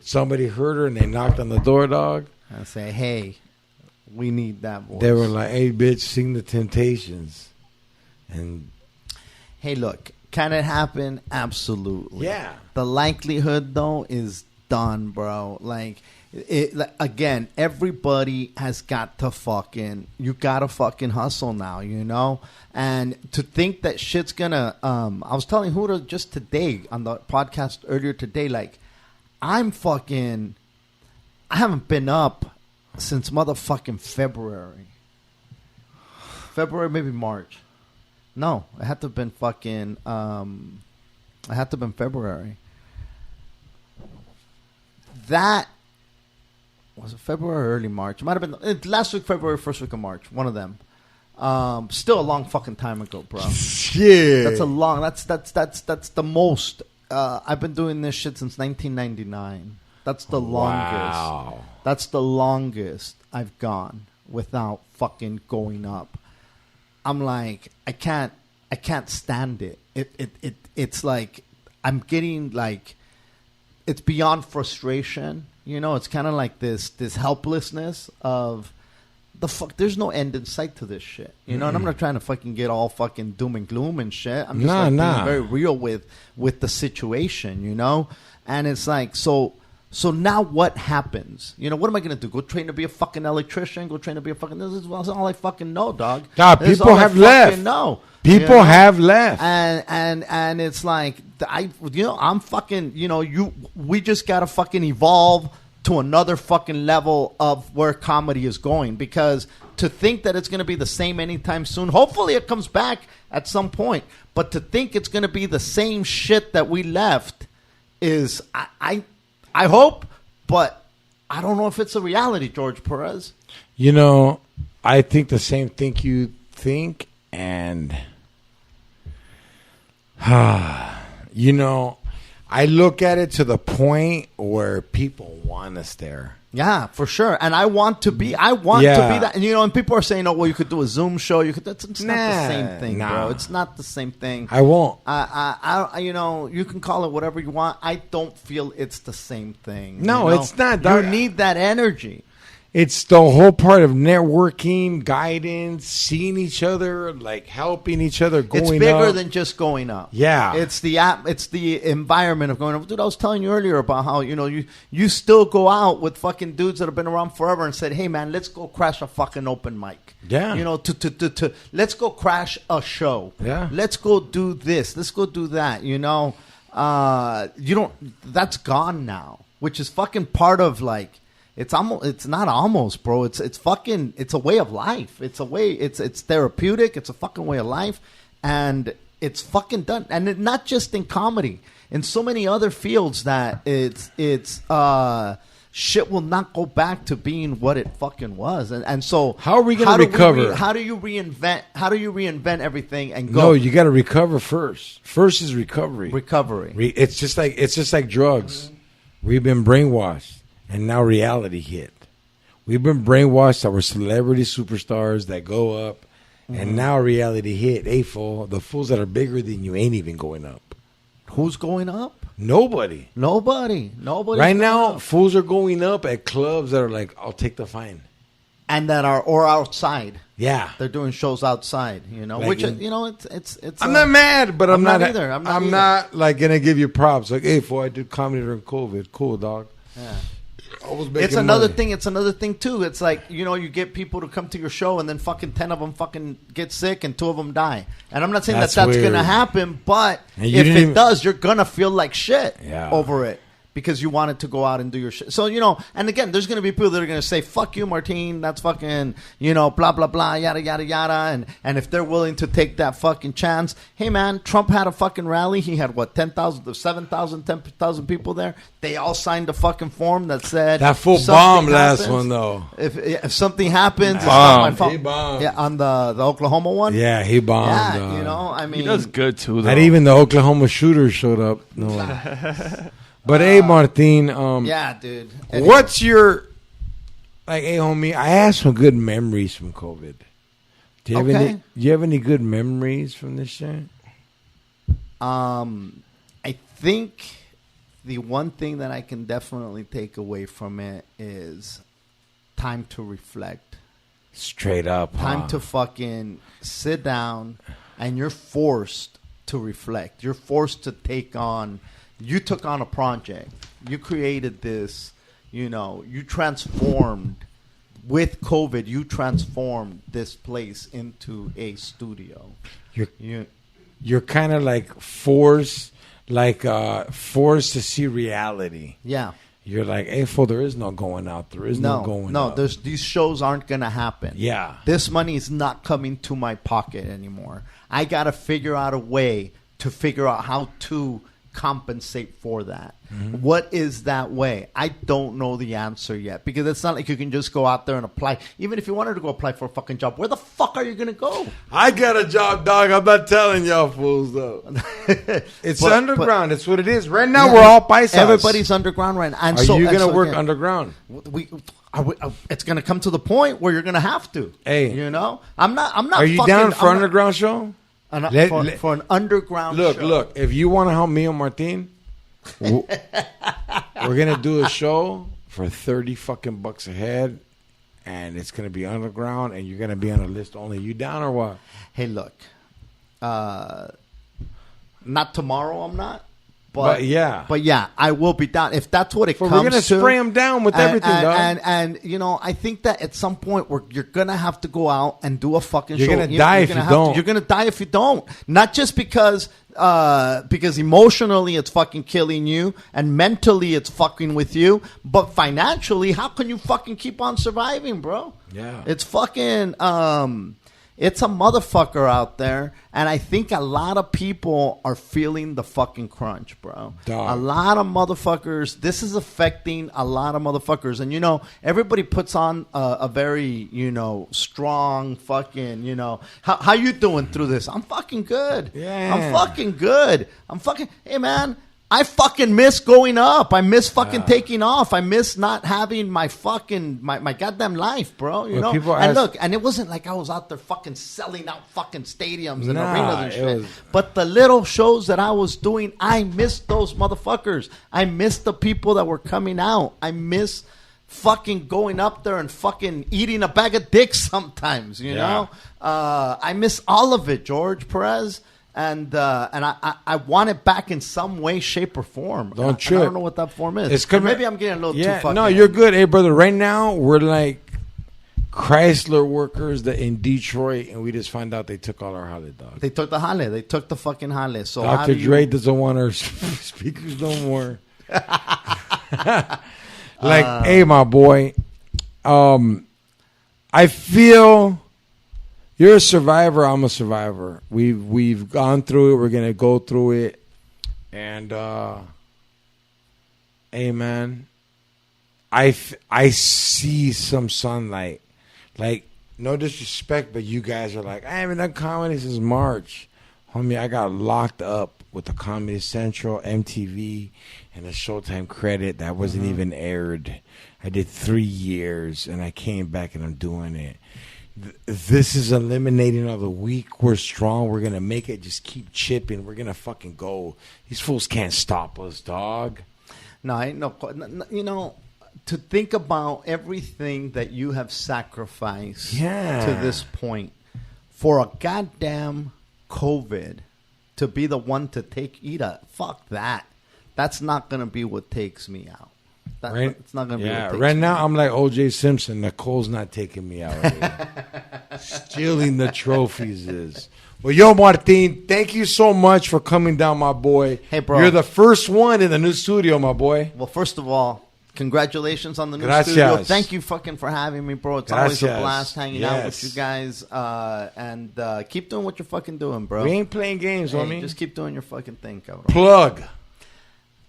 Somebody heard her and they knocked on the door, dog. And say, hey, we need that voice. They were like, hey, bitch, sing the Temptations. And hey, look, can it happen? Absolutely. yeah. The likelihood, though, is done, bro. Like, again, everybody has got to you gotta fucking hustle now, you know? And to think that shit's gonna, I was telling Huda just today on the podcast earlier today, like, I haven't been up since motherfucking February, maybe March. No, it had to have been fucking, February. That was it February or early March? It might have been last week, February, first week of March. One of them. Still a long fucking time ago, bro. Shit. That's a long. That's the most. I've been doing this shit since 1999. That's the longest. Wow. That's the longest I've gone without fucking going up. I'm like, I can't stand it. It's like I'm getting like, it's beyond frustration. You know, it's kind of like this helplessness of the fuck. There's no end in sight to this shit. You know, and I'm not trying to fucking get all fucking doom and gloom and shit. I'm just being very real with the situation. You know, and it's like so. Now what happens? You know, what am I going to do? Go train to be a fucking electrician? Go train to be a fucking... This is all I fucking know, dog. God, people have left. People have left. And it's like, I'm fucking, we just got to fucking evolve to another fucking level of where comedy is going. Because to think that it's going to be the same anytime soon, hopefully it comes back at some point. But to think it's going to be the same shit that we left is... I hope, but I don't know if it's a reality, George Perez. You know, I think the same thing you think, and you know, I look at it to the point where people want us there. Yeah, for sure. And I want to be that. And, and people are saying, oh, well, you could do a Zoom show. It's not the same thing, bro. It's not the same thing. I won't. You can call it whatever you want. I don't feel it's the same thing. No, it's not. You need that energy. It's the whole part of networking, guidance, seeing each other, like helping each other, going up. It's bigger than just going up. Yeah. It's the environment of going up. Dude, I was telling you earlier about how, you still go out with fucking dudes that have been around forever and said, hey, man, let's go crash a fucking open mic. Yeah. Let's go crash a show. Yeah. Let's go do this. Let's go do that. That's gone now, which is fucking part of like, it's not almost, bro. It's a way of life. It's therapeutic. It's a fucking way of life, and it's fucking done. And not just in comedy, in so many other fields that shit will not go back to being what it fucking was. And so how are we going to recover? How do you reinvent everything and go? No, you got to recover first. First is recovery. It's just like drugs. We've been brainwashed. And now reality hit. We've been brainwashed that we're celebrity superstars that go up And now reality hit. Hey, fool, the fools that are bigger than you ain't even going up. Who's going up? Nobody. Nobody. Right now, fools are going up at clubs that are like, I'll take the fine. And that are or outside. Yeah, they're doing shows outside. You know, like which it's. I'm not mad, but I'm not either. I'm not like gonna give you props. Like, hey, fool, I did comedy during COVID. Cool, dog. Yeah. It's another money. thing. It's another thing too. It's like, you get people to come to your show and then fucking 10 of them fucking get sick and 2 of them die. And I'm not saying that's gonna happen, but if it does, you're gonna feel like shit over it because you wanted to go out and do your shit. So and again, there's gonna be people that are gonna say, "Fuck you, Martin. That's fucking blah blah blah yada yada yada." And if they're willing to take that fucking chance, hey man, Trump had a fucking rally. He had 10,000, 7,000, 10,000 people there. They all signed a fucking form that said that full bomb last one though. If something happens, it's not my fault. He bombed. Yeah, on the Oklahoma one. Yeah, he bombed. Yeah, I mean, he does good too. Though. Not even the Oklahoma shooter showed up. No. But hey, Martin. Yeah, dude. What's your hey, homie? I have some good memories from COVID. Do you have any good memories from this shit? I think the one thing that I can definitely take away from it is time to reflect. Straight up. Time to fucking sit down, and you're forced to reflect. You're forced to take on. You took on a project. You created this. You transformed with COVID. You transformed this place into a studio. You're kind of like forced to see reality. Yeah. You're like, hey, fool, there is no going out. There is no going out. No, these shows aren't going to happen. Yeah. This money is not coming to my pocket anymore. I got to figure out a way to figure out how to compensate for that. Mm-hmm. What is that way? I don't know the answer yet, because it's not like you can just go out there and apply. Even if you wanted to go apply for a fucking job, where the fuck are you going to go? I got a job, dog. I'm not telling y'all fools, though. It's underground. It's what it is. Right now, we're all paisas. Everybody's underground right now. And are you going to work underground? It's going to come to the point where you're going to have to. Hey. I'm not. Are you down for an underground show? For an underground show. Look, if you want to help me and Martin, we're going to do a show for $30 fucking bucks a head, and it's going to be underground, and you're going to be on a list only. You down or what? Hey, look. Not tomorrow, I'm not. But yeah, I will be down if that's what it comes to. We're gonna spray them down with everything, dog. And I think that at some point you're gonna have to go out and do a fucking show. You're gonna die if you don't. You're gonna die if you don't. Not just because emotionally it's fucking killing you and mentally it's fucking with you, but financially, how can you fucking keep on surviving, bro? Yeah, it's fucking. It's a motherfucker out there, and I think a lot of people are feeling the fucking crunch, bro. Dog. A lot of motherfuckers. This is affecting a lot of motherfuckers, and everybody puts on a very strong fucking how you doing through this? I'm fucking good. Yeah, I'm fucking good. Hey man. I fucking miss going up. I miss fucking taking off. I miss not having my fucking my goddamn life, bro. And it wasn't like I was out there fucking selling out fucking stadiums and arenas and shit. But the little shows that I was doing, I miss those motherfuckers. I miss the people that were coming out. I miss fucking going up there and fucking eating a bag of dicks sometimes. I miss all of it, George Perez. And I want it back in some way, shape, or form. I don't know what that form is. Maybe I'm getting a little too fucking... No, you're good. Hey, brother, right now, we're like Chrysler workers in Detroit, and we just find out they took all our Halle, dog. They took the Halle. They took the fucking Halle. So Dr. Dre doesn't want our speakers no more. Hey, my boy, I feel... You're a survivor. I'm a survivor. We've gone through it. We're gonna go through it. And hey, man, I see some sunlight. Like, no disrespect, but you guys are like, I haven't done comedy since March, homie. I got locked up with the Comedy Central, MTV, and a Showtime credit that wasn't even aired. I did 3 years, and I came back, and I'm doing it. This is eliminating of the weak. We're strong. We're gonna make it. Just keep chipping. We're gonna fucking go. These fools can't stop us, dog. No, I know. You know, to think about everything that you have sacrificed to this point for a goddamn COVID to be the one to eat a fuck that. That's not gonna be what takes me out. It's not gonna be. What takes right me now out. I'm like O.J. Simpson. Nicole's not taking me out. Stealing the trophies is. Well, yo, Martin, thank you so much for coming down, my boy. Hey, bro. You're the first one in the new studio, my boy. Well, first of all, congratulations on the new Gracias. studio. Thank you fucking for having me, bro. It's always a Gracias. blast hanging out with you guys. And keep doing what you're fucking doing, bro. We ain't playing games, homie. Just keep doing your fucking thing, cabrón. Plug.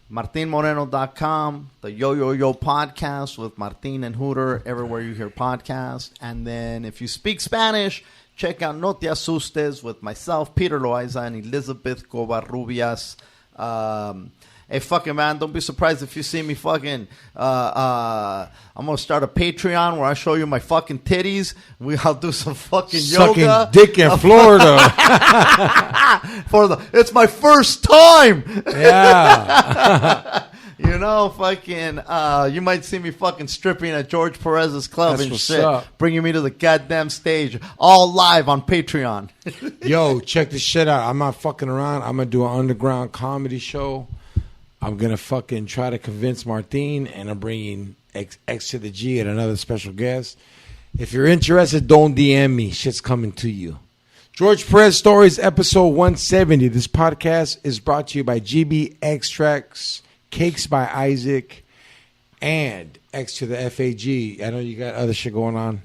MartinMoreno.com, the Yo podcast with Martin and Hooter, everywhere you hear podcasts. And then if you speak Spanish, check out No Te Asustes with myself, Peter Loaiza, and Elizabeth Covarrubias. Hey, fucking man, don't be surprised if you see me fucking. I'm gonna start a Patreon where I show you my fucking titties. I'll do some fucking Sucking yoga. dick in Florida. It's my first time. Yeah. You know, fucking. You might see me fucking stripping at George Perez's club That's and what's shit, up. bringing me to the goddamn stage, all live on Patreon. Yo, check this shit out. I'm not fucking around. I'm gonna do an underground comedy show. I'm going to fucking try to convince Martin, and I'm bringing X to the G and another special guest. If you're interested, don't DM me. Shit's coming to you. George Perez Stories, episode 170. This podcast is brought to you by GB Extracts, Cakes by Isaac, and X to the FAG. I know you got other shit going on.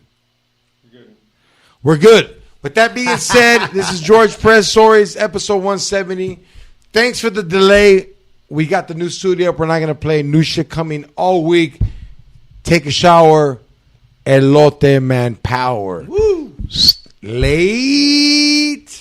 We're good. With that being said, this is George Perez Stories, episode 170. Thanks for the delay. We got the new studio up. We're not going to play. New shit coming all week. Take a shower. Elote Man Power. Woo. Late.